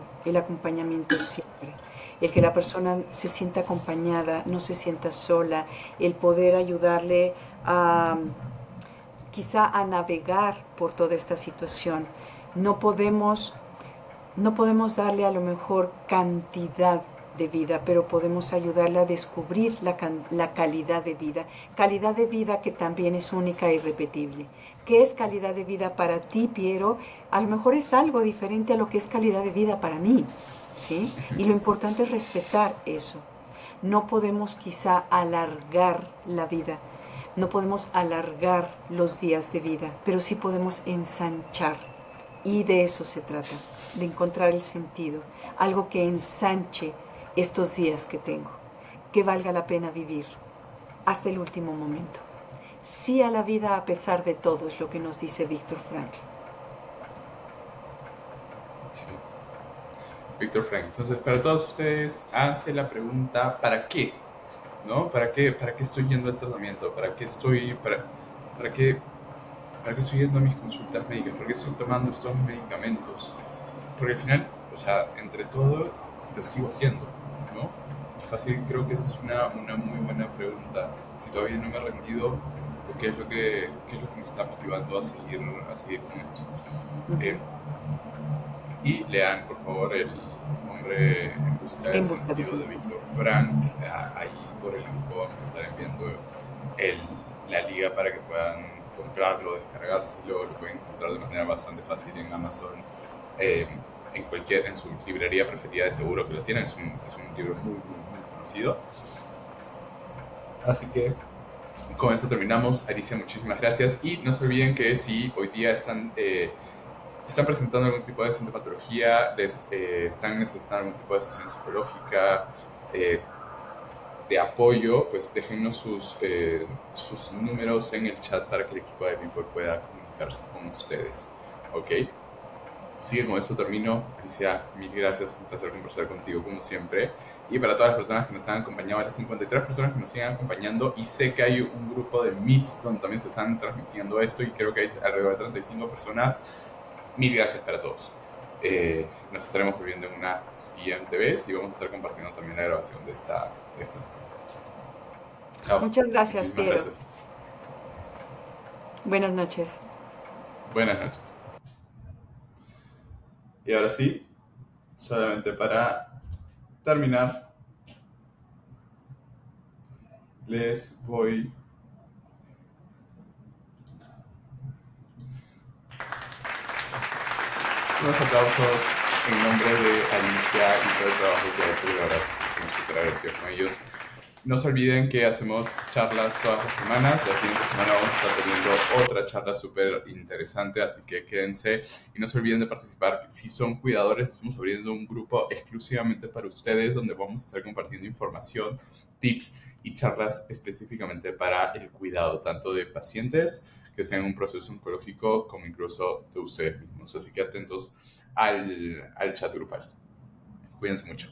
siempre, el que la persona se sienta acompañada, no se sienta sola, el poder ayudarle a quizá a navegar por toda esta situación. No podemos, no podemos darle a lo mejor cantidad de vida, pero podemos ayudarle a descubrir la calidad de vida que también es única e irrepetible. ¿Qué es calidad de vida para ti, Piero? A lo mejor es algo diferente a lo que es calidad de vida para mí, ¿sí? Y lo importante es respetar eso. No podemos quizá alargar la vida, no podemos alargar los días de vida, pero sí podemos ensanchar. Y de eso se trata, de encontrar el sentido, algo que ensanche estos días que tengo, que valga la pena vivir hasta el último momento. Sí a la vida a pesar de todo, es lo que nos dice Víctor Frankl. Sí. Víctor Frank. Entonces, para todos ustedes, háganse la pregunta, ¿para qué? ¿No? Para qué estoy yendo al tratamiento? ¿Para qué estoy yendo a mis consultas médicas? ¿Por qué estoy tomando estos medicamentos? Porque al final, o sea, entre todo, lo sigo haciendo, ¿no? Y fácil, creo que esa es una muy buena pregunta. Si todavía no me he rendido, ¿qué es lo que me está motivando a seguir con esto? Ujú. Eh, y lean, por favor, el nombre En busca de En busca de sentido de sentido. Víctor Frank. Ahí por el grupo vamos a estar enviando el, la liga para que puedan comprarlo, descargárselo, lo pueden encontrar de manera bastante fácil en Amazon, en su librería preferida, de seguro que lo tienen. Es un libro muy conocido. Así que con eso terminamos. Alicia, muchísimas gracias. Y no se olviden que si hoy día están presentando algún tipo de sintomatología, están necesitando algún tipo de sesión psicológica, de apoyo, pues déjennos sus números en el chat para que el equipo de People pueda comunicarse con ustedes. ¿Ok? Así que con eso termino. Alicia, mil gracias, un placer conversar contigo como siempre. Y para todas las personas que nos han acompañado, a las 53 personas que nos siguen acompañando, y sé que hay un grupo de Meets donde también se están transmitiendo esto, y creo que hay alrededor de 35 personas. Mil gracias para todos. Nos estaremos viendo en una siguiente vez y vamos a estar compartiendo también la grabación de esta sesión. Chao. Muchas gracias, Muchísimas Piero. gracias. Buenas noches. Buenas noches. Y ahora sí, solamente para terminar, les voy unos aplausos en nombre de Alicia y todo el trabajo que ha hecho, y la verdad estamos súper agradecidos con ellos. No se olviden que hacemos charlas todas las semanas. La siguiente semana vamos a estar teniendo otra charla súper interesante, así que quédense y no se olviden de participar. Si son cuidadores, estamos abriendo un grupo exclusivamente para ustedes donde vamos a estar compartiendo información, tips y charlas específicamente para el cuidado, tanto de pacientes que estén en un proceso oncológico como incluso de ustedes mismos. Así que atentos al chat grupal. Cuídense mucho.